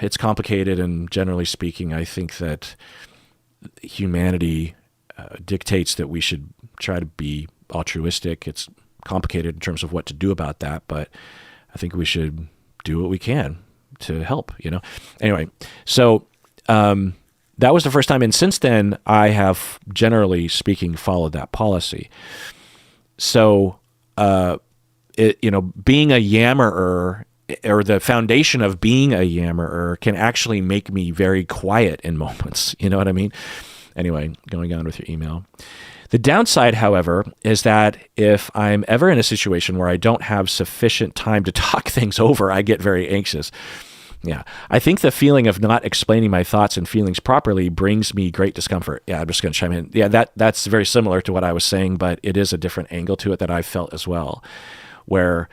it's complicated. And generally speaking, I think that humanity dictates that we should try to be altruistic. It's complicated in terms of what to do about that, but I think we should do what we can to help, Anyway, so that was the first time. And since then, I have, generally speaking, followed that policy. So, being a yammerer, or the foundation of being a yammerer, can actually make me very quiet in moments. You know what I mean? Anyway, going on with your email. The downside, however, is that if I'm ever in a situation where I don't have sufficient time to talk things over, I get very anxious. Yeah. I think the feeling of not explaining my thoughts and feelings properly brings me great discomfort. Yeah, I'm just going to chime in. Yeah, that's very similar to what I was saying, but it is a different angle to it that I felt as well, where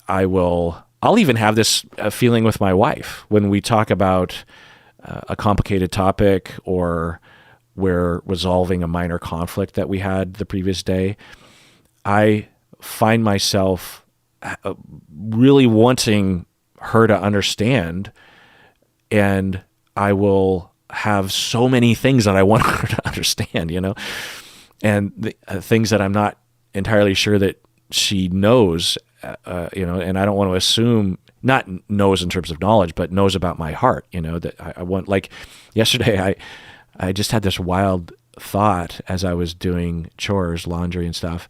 I'll even have this feeling with my wife when we talk about a complicated topic, or we're resolving a minor conflict that we had the previous day. I find myself really wanting her to understand, and I will have so many things that I want her to understand, and the things that I'm not entirely sure that she knows, and I don't want to assume, not knows in terms of knowledge, but knows about my heart, that I want, like yesterday, I just had this wild thought as I was doing chores, laundry and stuff,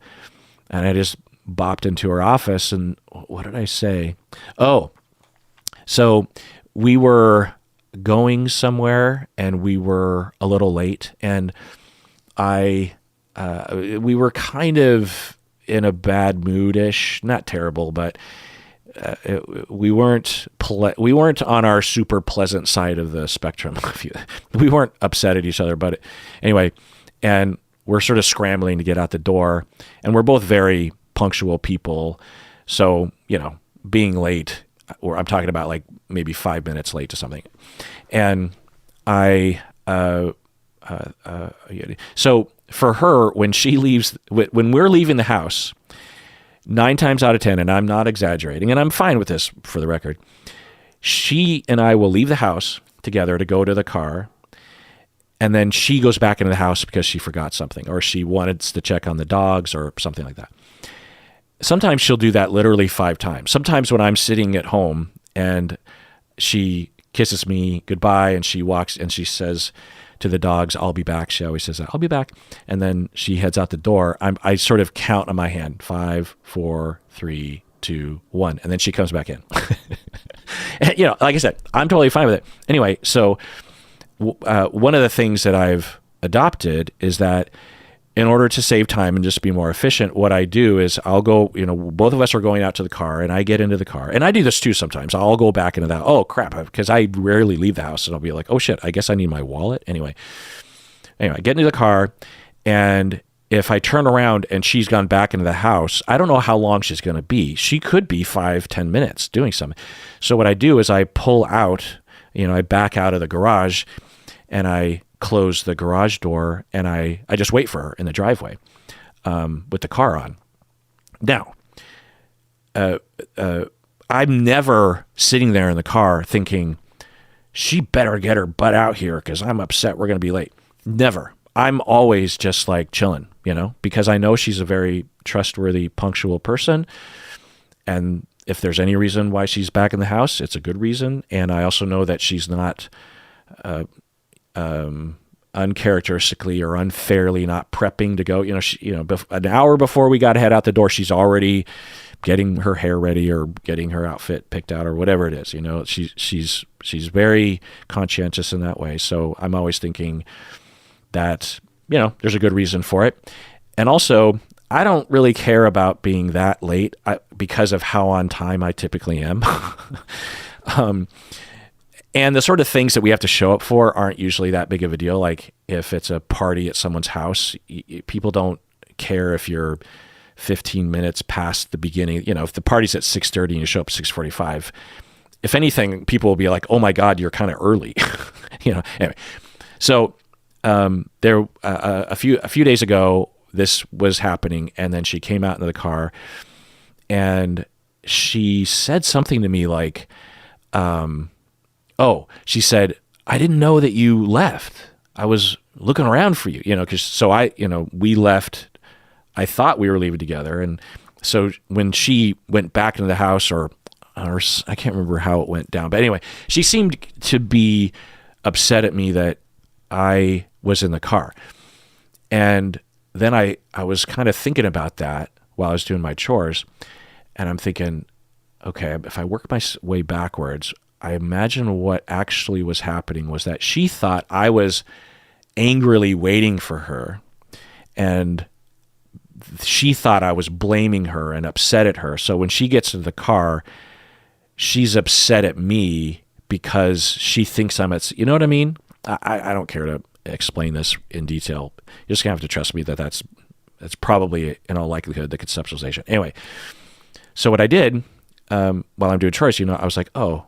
and I just bopped into her office, and what did I say? Oh, so we were going somewhere, and we were a little late, and we were kind of in a bad mood-ish, not terrible, but we weren't on our super pleasant side of the spectrum. We weren't upset at each other, but anyway, and we're sort of scrambling to get out the door, and we're both very punctual people. So, being late, or I'm talking about like maybe 5 minutes late to something. And so for her, when she leaves, when we're leaving the house, 9 times out of 10, and I'm not exaggerating, and I'm fine with this for the record, she and I will leave the house together to go to the car, and then she goes back into the house because she forgot something, or she wanted to check on the dogs or something like that. Sometimes she'll do that literally 5 times. Sometimes when I'm sitting at home and she kisses me goodbye and she walks and she says to the dogs, I'll be back. She always says that, I'll be back. And then she heads out the door. I sort of count on my hand, 5, 4, 3, 2, 1. And then she comes back in. And, like I said, I'm totally fine with it. Anyway, so one of the things that I've adopted is that in order to save time and just be more efficient, what I do is I'll go, both of us are going out to the car, and I get into the car. And I do this too sometimes. I'll go back into that. Oh, crap, because I rarely leave the house. And I'll be like, oh, shit, I guess I need my wallet. Anyway, I get into the car, and if I turn around and she's gone back into the house, I don't know how long she's going to be. She could be 5-10 minutes doing something. So what I do is I pull out, I back out of the garage, and I close the garage door, and I just wait for her in the driveway with the car on. Now, I'm never sitting there in the car thinking, she better get her butt out here because I'm upset we're going to be late. Never. I'm always just like chilling, because I know she's a very trustworthy, punctual person. And if there's any reason why she's back in the house, it's a good reason. And I also know that she's not uncharacteristically or unfairly not prepping to go. An hour before we got to head out the door, she's already getting her hair ready or getting her outfit picked out or whatever it is. She's very conscientious in that way. So I'm always thinking that, there's a good reason for it. And also, I don't really care about being that late because of how on time I typically am. And the sort of things that we have to show up for aren't usually that big of a deal. Like if it's a party at someone's house, people don't care if you're 15 minutes past the beginning. If the party's at 6:30 and you show up at 6:45, if anything, people will be like, "Oh my God, you're kind of early." Anyway. So there a few days ago, this was happening, and then she came out into the car, and she said something to me like, she said, "I didn't know that you left. I was looking around for you," we left. I thought we were leaving together. And so when she went back into the house or I can't remember how it went down, but anyway, she seemed to be upset at me that I was in the car. And then I was kind of thinking about that while I was doing my chores. And I'm thinking, okay, if I work my way backwards, I imagine what actually was happening was that she thought I was angrily waiting for her, and she thought I was blaming her and upset at her. So when she gets into the car, she's upset at me because she thinks I'm you know what I mean? I don't care to explain this in detail. You're just gonna have to trust me that that's probably in all likelihood the conceptualization. Anyway, so what I did while I'm doing chores, I was like, I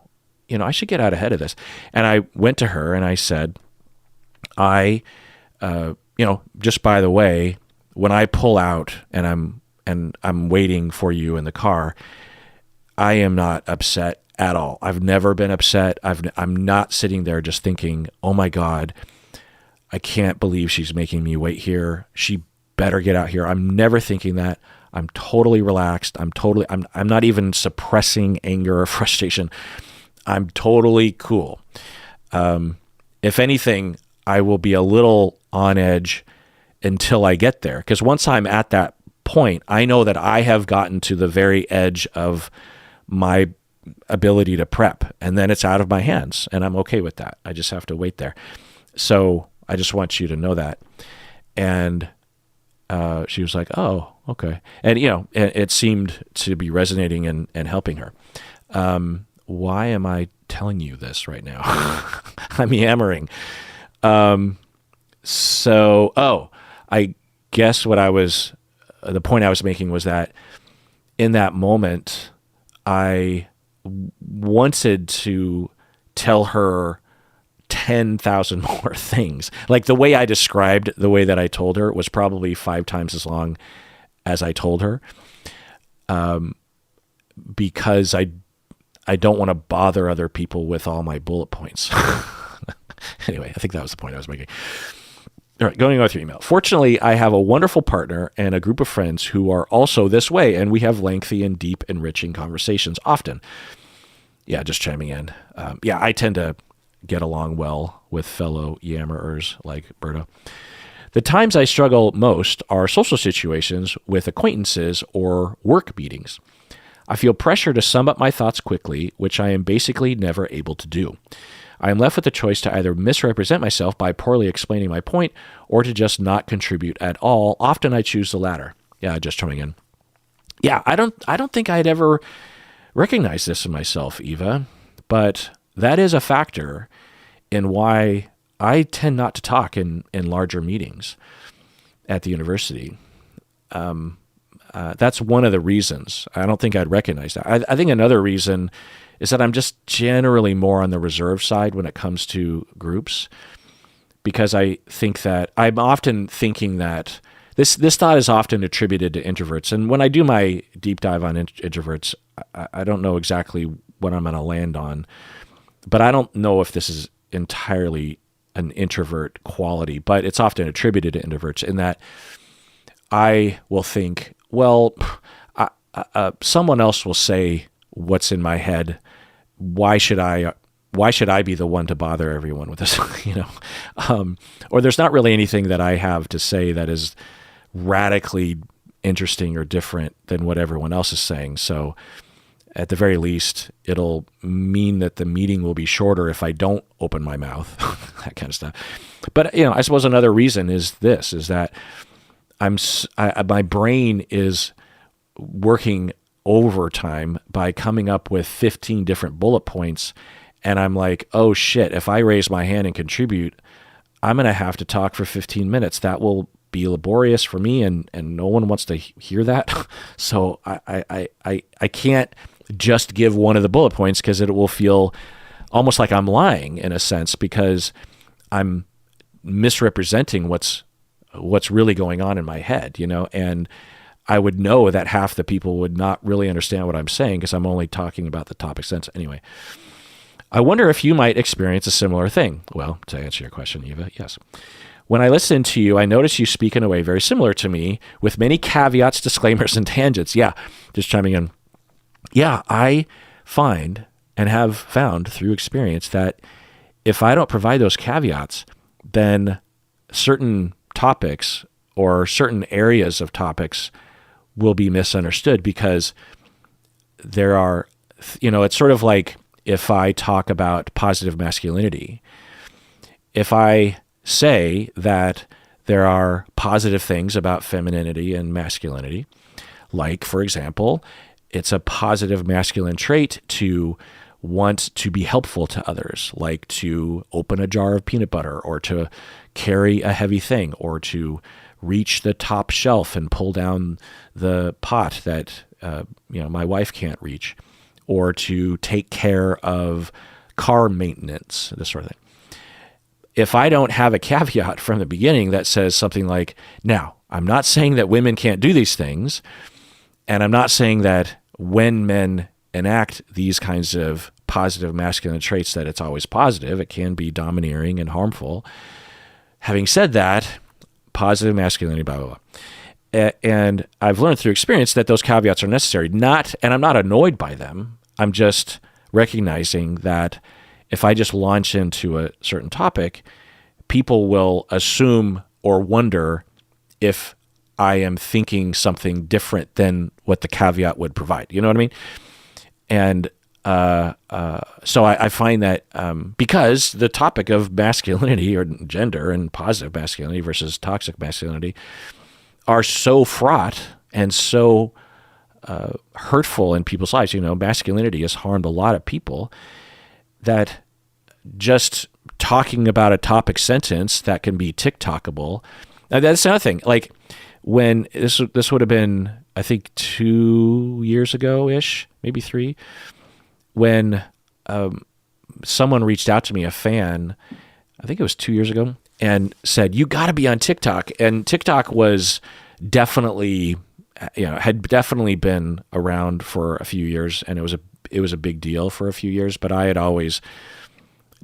should get out ahead of this. And I went to her and I said, just by the way, when I pull out and I'm waiting for you in the car, I am not upset at all. I've never been upset. I'm not sitting there just thinking, "Oh my God, I can't believe she's making me wait here. She better get out here." I'm never thinking that. I'm totally relaxed. I'm not even suppressing anger or frustration. I'm totally cool. If anything, I will be a little on edge until I get there. Because once I'm at that point, I know that I have gotten to the very edge of my ability to prep, and then it's out of my hands, and I'm okay with that. I just have to wait there. So I just want you to know that. And she was like, "Oh, okay." And, it seemed to be resonating and helping her. Why am I telling you this right now? I'm yammering. I guess the point I was making was that in that moment, I wanted to tell her 10,000 more things. Like the way I described the way that I told her was probably 5 times as long as I told her, because I don't want to bother other people with all my bullet points. Anyway, I think that was the point I was making. All right, going on with your email. Fortunately, I have a wonderful partner and a group of friends who are also this way, and we have lengthy and deep, enriching conversations often. Yeah, just chiming in. I tend to get along well with fellow yammerers like Berto. The times I struggle most are social situations with acquaintances or work meetings. I feel pressure to sum up my thoughts quickly, which I am basically never able to do. I am left with the choice to either misrepresent myself by poorly explaining my point or to just not contribute at all. Often I choose the latter. Yeah, just chiming in. Yeah, I don't think I'd ever recognize this in myself, Eva, but that is a factor in why I tend not to talk in larger meetings at the university. That's one of the reasons. I don't think I'd recognize that. I think another reason is that I'm just generally more on the reserve side when it comes to groups, because I think that I'm often thinking that this thought is often attributed to introverts. And when I do my deep dive on introverts, I don't know exactly what I'm going to land on, but I don't know if this is entirely an introvert quality, but it's often attributed to introverts in that I will think, well, someone else will say what's in my head. Why should I be the one to bother everyone with this? Or there's not really anything that I have to say that is radically interesting or different than what everyone else is saying. So at the very least, it'll mean that the meeting will be shorter if I don't open my mouth, that kind of stuff. But, I suppose another reason is that my brain is working overtime by coming up with 15 different bullet points. And I'm like, oh shit, if I raise my hand and contribute, I'm going to have to talk for 15 minutes. That will be laborious for me, and no one wants to hear that. So I can't just give one of the bullet points because it will feel almost like I'm lying in a sense, because I'm misrepresenting what's really going on in my head, and I would know that half the people would not really understand what I'm saying because I'm only talking about the topic sense. Anyway, I wonder if you might experience a similar thing. Well, to answer your question, Eva, yes. When I listen to you, I notice you speak in a way very similar to me with many caveats, disclaimers, and tangents. Yeah, just chiming in. Yeah, I find and have found through experience that if I don't provide those caveats, then certain topics or certain areas of topics will be misunderstood because there are, it's sort of like if I talk about positive masculinity, if I say that there are positive things about femininity and masculinity, like, for example, it's a positive masculine trait to want to be helpful to others, like to open a jar of peanut butter or to carry a heavy thing or to reach the top shelf and pull down the pot that my wife can't reach, or to take care of car maintenance, this sort of thing. If I don't have a caveat from the beginning that says something like, now, I'm not saying that women can't do these things, and I'm not saying that when men enact these kinds of positive masculine traits that it's always positive, it can be domineering and harmful. Having said that, positive masculinity, blah, blah, blah. And I've learned through experience that those caveats are necessary. And I'm not annoyed by them. I'm just recognizing that if I just launch into a certain topic, people will assume or wonder if I am thinking something different than what the caveat would provide. You know what I mean? And so I find that because the topic of masculinity or gender and positive masculinity versus toxic masculinity are so fraught and so hurtful in people's lives, masculinity has harmed a lot of people, that just talking about a topic sentence that can be TikTokable. Now, that's another thing. Like when this would have been, I think 2 years ago-ish, maybe 3, when someone reached out to me, a fan, I think it was 2 years ago, and said, you got to be on TikTok. And TikTok was definitely, had definitely been around for a few years, and it was a big deal for a few years, but I had always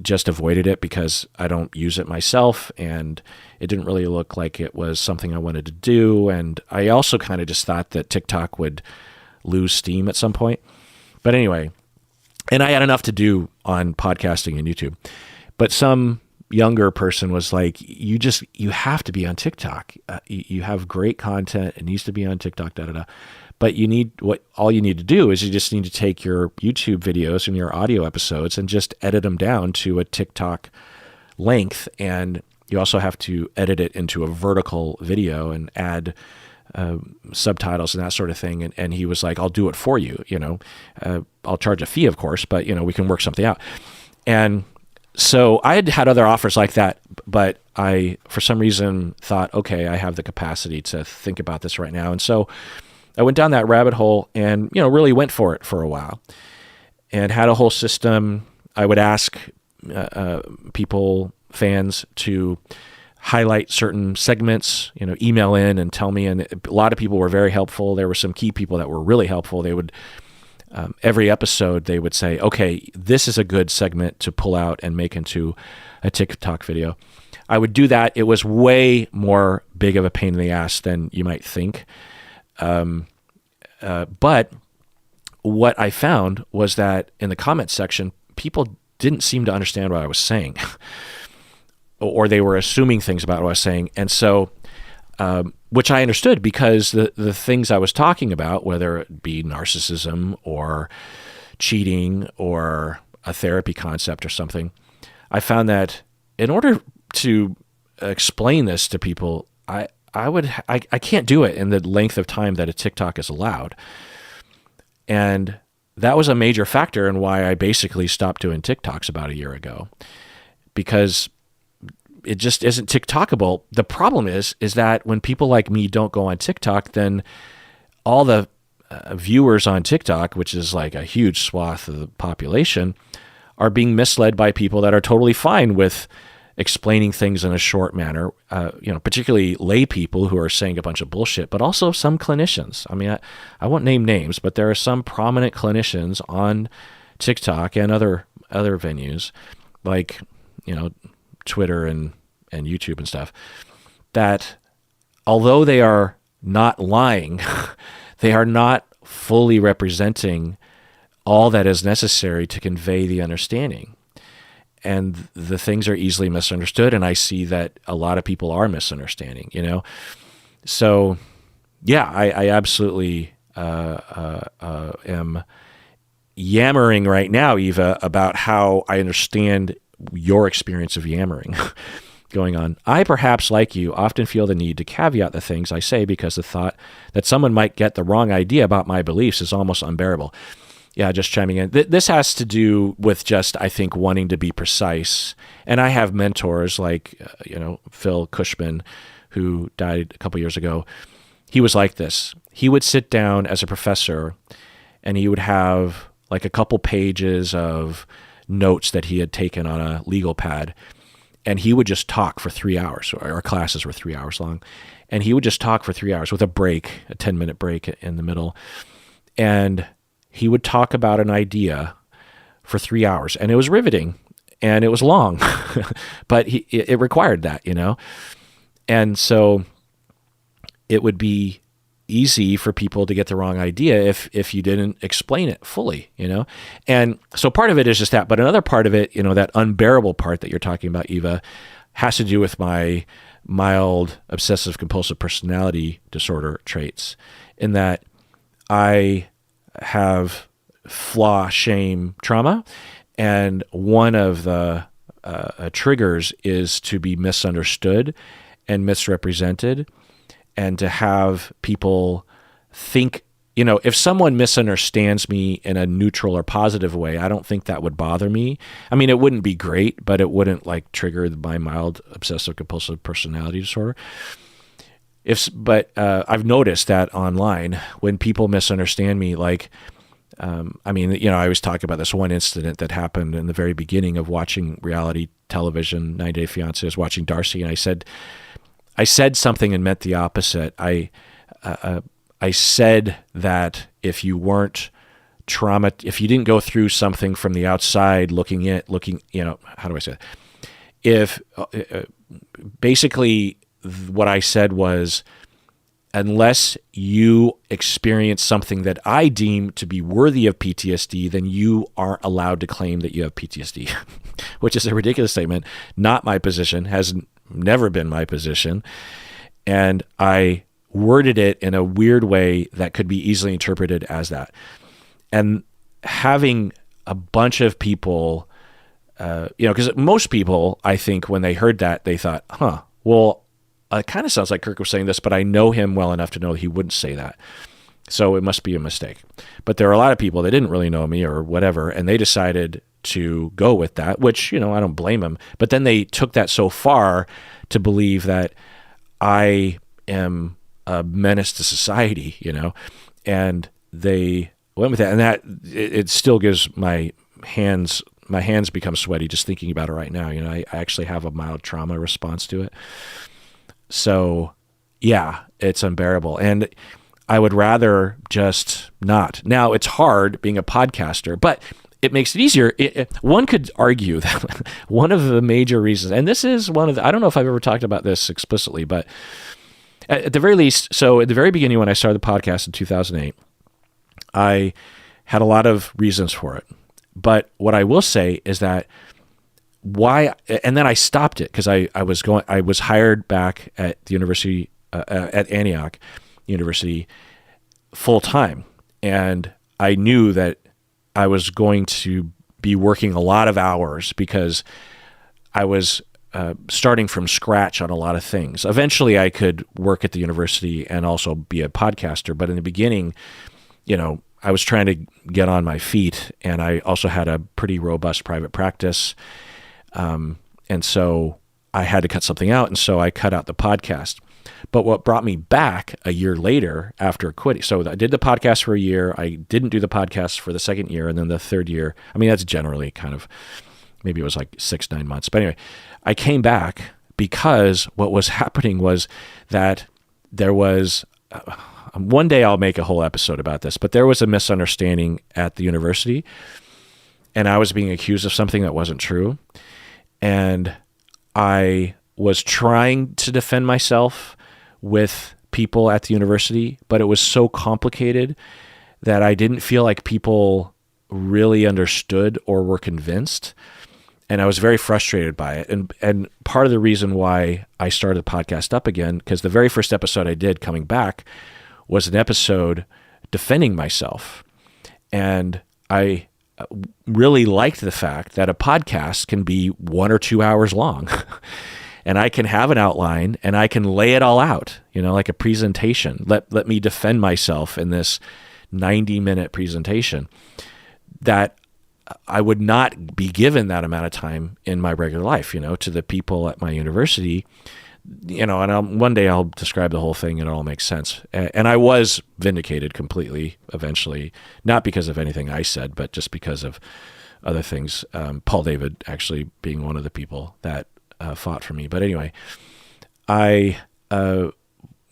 just avoided it because I don't use it myself, and it didn't really look like it was something I wanted to do. And I also kind of just thought that TikTok would lose steam at some point. But anyway, and I had enough to do on podcasting and YouTube. But some younger person was like, you have to be on TikTok. You have great content. It needs to be on TikTok, da-da-da. But all you need to do is you just need to take your YouTube videos and your audio episodes and just edit them down to a TikTok length. And you also have to edit it into a vertical video and add subtitles and that sort of thing. And he was like, I'll do it for you. I'll charge a fee, of course, but we can work something out. And so I had other offers like that, but I, for some reason, thought, okay, I have the capacity to think about this right now. And so I went down that rabbit hole and, really went for it for a while and had a whole system. I would ask people, fans, to highlight certain segments, email in and tell me. And a lot of people were very helpful. There were some key people that were really helpful. They would every episode they would say, okay, this is a good segment to pull out and make into a TikTok video. I would do that. It was way more big of a pain in the ass than you might think. But what I found was that in the comments section, people didn't seem to understand what I was saying, or they were assuming things about what I was saying. And so, which I understood, because the things I was talking about, whether it be narcissism or cheating or a therapy concept or something, I found that in order to explain this to people, I can't do it in the length of time that a TikTok is allowed. And that was a major factor in why I basically stopped doing TikToks about a year ago, because it just isn't TikTokable. The problem is that when people like me don't go on TikTok, then all the viewers on TikTok, which is like a huge swath of the population, are being misled by people that are totally fine with explaining things in a short manner, particularly lay people who are saying a bunch of bullshit, but also some clinicians. I mean, I won't name names, but there are some prominent clinicians on TikTok and other venues like, Twitter and YouTube and stuff, that although they are not lying, they are not fully representing all that is necessary to convey the understanding. And the things are easily misunderstood, and I see that a lot of people are misunderstanding, So, yeah, I absolutely am yammering right now, Eva, about how I understand your experience of yammering going on. I, perhaps like you, often feel the need to caveat the things I say because the thought that someone might get the wrong idea about my beliefs is almost unbearable. Yeah, just chiming in. This has to do with just, I think, wanting to be precise. And I have mentors like, Phil Cushman, who died a couple years ago. He was like this. He would sit down as a professor, and he would have like a couple pages of notes that he had taken on a legal pad. And he would just talk for 3 hours. Our classes were 3 hours long. And he would just talk for 3 hours with a break, a 10-minute break in the middle. And he would talk about an idea for 3 hours, and it was riveting, and it was long, but it required that, And so it would be easy for people to get the wrong idea if you didn't explain it fully, And so part of it is just that, but another part of it, that unbearable part that you're talking about, Eva, has to do with my mild obsessive compulsive personality disorder traits, in that I have flaw, shame, trauma, and one of the triggers is to be misunderstood and misrepresented, and to have people think, if someone misunderstands me in a neutral or positive way, I don't think that would bother me. I mean, it wouldn't be great, but it wouldn't trigger my mild obsessive compulsive personality disorder. But I've noticed that online, when people misunderstand me, I was talking about this one incident that happened in the very beginning of watching reality television, 90 Day Fiancé. I was watching Darcy, and I said something and meant the opposite. I said that if you weren't if you didn't go through something from the outside looking, how do I say that? If basically what I said was, unless you experience something that I deem to be worthy of PTSD, then you aren't allowed to claim that you have PTSD, which is a ridiculous statement. Not my position, has never been my position. And I worded it in a weird way that could be easily interpreted as that. And having a bunch of people, because most people, I think, when they heard that, they thought, well, it kind of sounds like Kirk was saying this, but I know him well enough to know he wouldn't say that. So it must be a mistake. But there are a lot of people that didn't really know me or whatever, and they decided to go with that, which, I don't blame them. But then they took that so far to believe that I am a menace to society, and they went with that. And that it still gives my hands become sweaty just thinking about it right now. I actually have a mild trauma response to it. So, yeah, it's unbearable. And I would rather just not. Now, it's hard being a podcaster, but it makes it easier. One could argue that one of the major reasons, and this is one of the, I don't know if I've ever talked about this explicitly, but at the very least, so at the very beginning when I started the podcast in 2008, I had a lot of reasons for it. But what I will say is that why, and then I stopped it because I was hired back at the university, at Antioch University full time. And I knew that I was going to be working a lot of hours because I was starting from scratch on a lot of things. Eventually I could work at the university and also be a podcaster. But in the beginning, I was trying to get on my feet, and I also had a pretty robust private practice. And so I had to cut something out. And so I cut out the podcast. But what brought me back a year later after quitting, so I did the podcast for a year. I didn't do the podcast for the second year. And then the third year, I mean, that's generally kind of, maybe it was like 6-9 months. But anyway, I came back because what was happening was that there was, one day I'll make a whole episode about this, but there was a misunderstanding at the university, and I was being accused of something that wasn't true. And I was trying to defend myself with people at the university, but it was so complicated that I didn't feel like people really understood or were convinced. And I was very frustrated by it. And part of the reason why I started the podcast up again, because the very first episode I did coming back was an episode defending myself. And I really liked the fact that a podcast can be 1 or 2 hours long. And I can have an outline and I can lay it all out, like a presentation. Let me defend myself in this 90-minute presentation that I would not be given that amount of time in my regular life, to the people at my university, and one day I'll describe the whole thing and it all makes sense. And I was vindicated completely eventually, not because of anything I said, but just because of other things. Paul David actually being one of the people that fought for me. But anyway, I,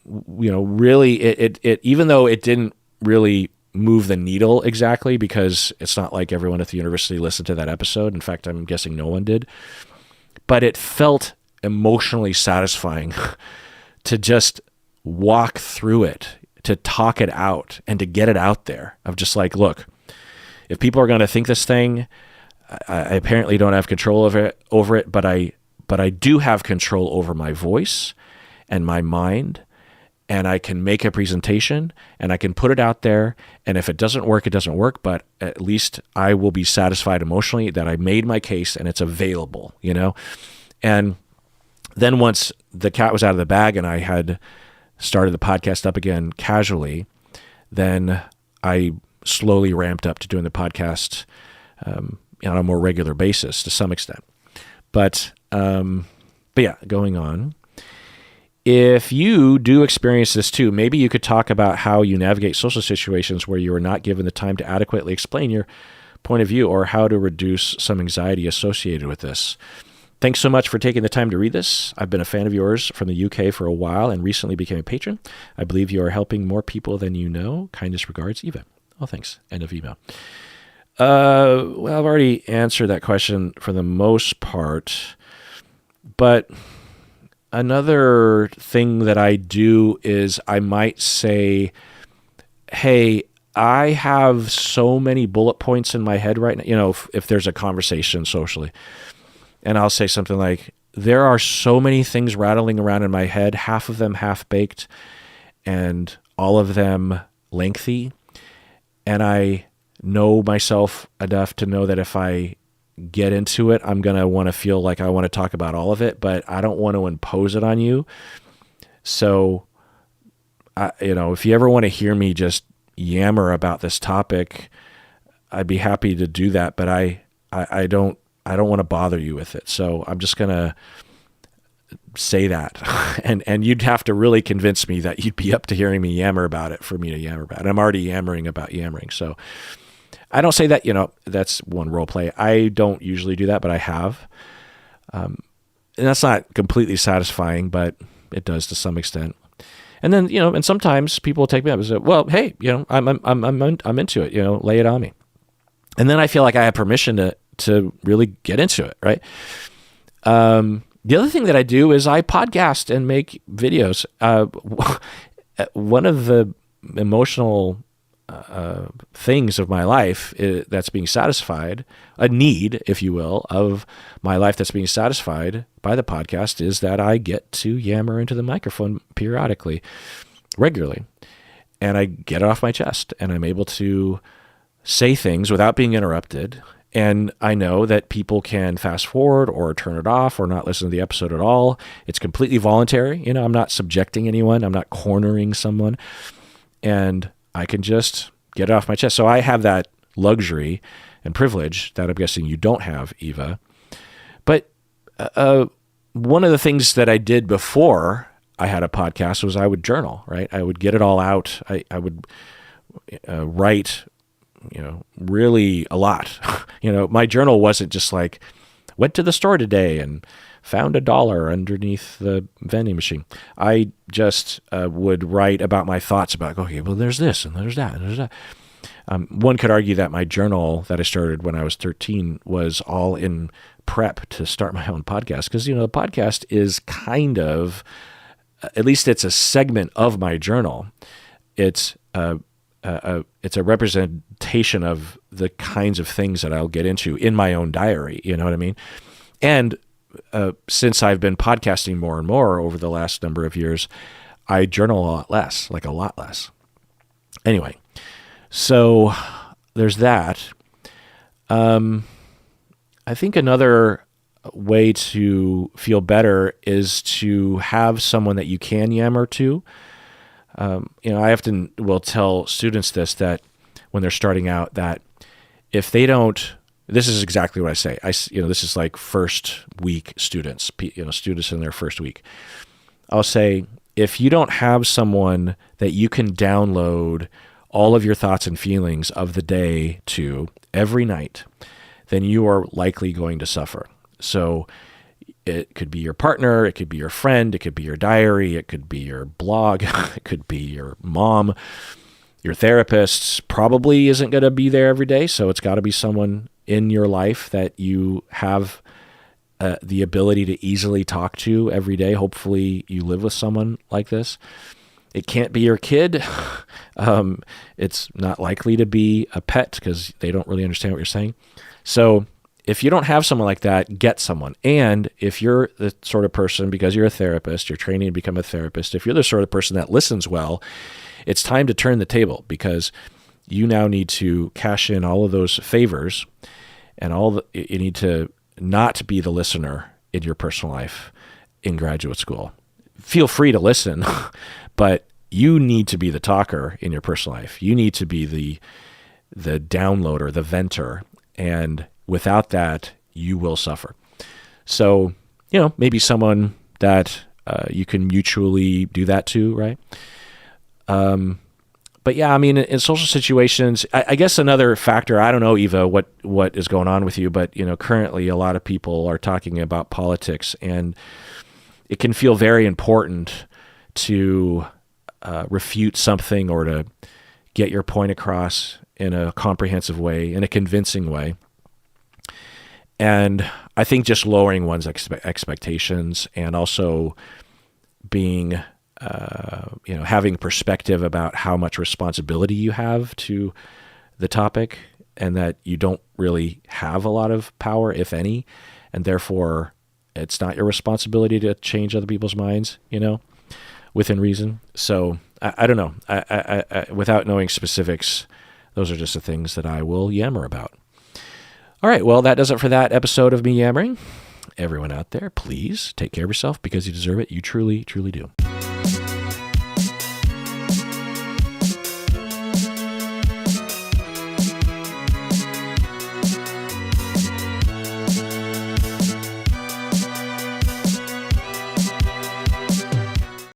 really, it even though it didn't really move the needle exactly, because it's not like everyone at the university listened to that episode. In fact, I'm guessing no one did. But it felt emotionally satisfying to just walk through it, to talk it out, and to get it out there. Of just like, look, if people are going to think this thing, I apparently don't have control over it, but I do have control over my voice and my mind, and I can make a presentation and I can put it out there. And if it doesn't work, it doesn't work, but at least I will be satisfied emotionally that I made my case and it's available, And then once the cat was out of the bag and I had started the podcast up again casually, then I slowly ramped up to doing the podcast on a more regular basis to some extent. But yeah, going on. If you do experience this too, maybe you could talk about how you navigate social situations where you are not given the time to adequately explain your point of view, or how to reduce some anxiety associated with this. Thanks so much for taking the time to read this. I've been a fan of yours from the UK for a while and recently became a patron. I believe you are helping more people than you know. Kindest regards, Eva. Oh, thanks. End of email. Well, I've already answered that question for the most part, but another thing that I do is I might say, hey, I have so many bullet points in my head right now, if there's a conversation socially, and I'll say something like, there are so many things rattling around in my head, half of them half-baked and all of them lengthy, and I know myself enough to know that if I get into it, I'm going to want to feel like I want to talk about all of it, but I don't want to impose it on you. So, if you ever want to hear me just yammer about this topic, I'd be happy to do that, but I don't want to bother you with it. So I'm just going to say that. and you'd have to really convince me that you'd be up to hearing me yammer about it for me to yammer about it. I'm already yammering about yammering. So I don't say that, that's one role play. I don't usually do that, but I have. And that's not completely satisfying, but it does to some extent. And then, and sometimes people will take me up and say, well, hey, I'm into it, lay it on me. And then I feel like I have permission to really get into it, right? The other thing that I do is I podcast and make videos. One of the emotional things of my life that's being satisfied, a need, if you will, of my life that's being satisfied by the podcast is that I get to yammer into the microphone periodically, regularly. And I get it off my chest, and I'm able to say things without being interrupted. And I know that people can fast forward or turn it off or not listen to the episode at all. It's completely voluntary. I'm not subjecting anyone. I'm not cornering someone. And I can just get it off my chest. So I have that luxury and privilege that I'm guessing you don't have, Eva. But one of the things that I did before I had a podcast was I would journal, right? I would get it all out. I would write, really a lot. My journal wasn't just like, went to the store today and found $1 underneath the vending machine. I just would write about my thoughts about, okay, well, there's this and there's that and there's that. One could argue that my journal that I started when I was 13 was all in prep to start my own podcast because, the podcast is kind of, at least it's a segment of my journal. It's a representation of the kinds of things that I'll get into in my own diary. You know what I mean? And since I've been podcasting more and more over the last number of years, I journal a lot less. Anyway, so there's that. I think another way to feel better is to have someone that you can yammer to. I often will tell students this, that when they're starting out, that if they don't, this is exactly what I say. This is like first week students, students in their first week. I'll say, if you don't have someone that you can download all of your thoughts and feelings of the day to every night, then you are likely going to suffer. So it could be your partner, it could be your friend, it could be your diary, it could be your blog, it could be your mom. Your therapist probably isn't going to be there every day, so it's got to be someone in your life that you have the ability to easily talk to every day. Hopefully you live with someone like this. It can't be your kid. It's not likely to be a pet because they don't really understand what you're saying. So if you don't have someone like that, get someone. And if you're the sort of person, because you're a therapist, you're training to become a therapist, if you're the sort of person that listens well, it's time to turn the table, because you now need to cash in all of those favors, and you need to not be the listener in your personal life in graduate school. Feel free to listen, but you need to be the talker in your personal life. You need to be the downloader, the venter, and without that, you will suffer. So, maybe someone that you can mutually do that to, right? But yeah, in social situations, I guess another factor, I don't know, Eva, what is going on with you, but, currently a lot of people are talking about politics, and it can feel very important to refute something or to get your point across in a comprehensive way, in a convincing way. And I think just lowering one's expectations, and also being, having perspective about how much responsibility you have to the topic, and that you don't really have a lot of power, if any, and therefore it's not your responsibility to change other people's minds, within reason. So I don't know. I without knowing specifics, those are just the things that I will yammer about. All right, well, that does it for that episode of me yammering. Everyone out there, please take care of yourself, because you deserve it. You truly, truly do.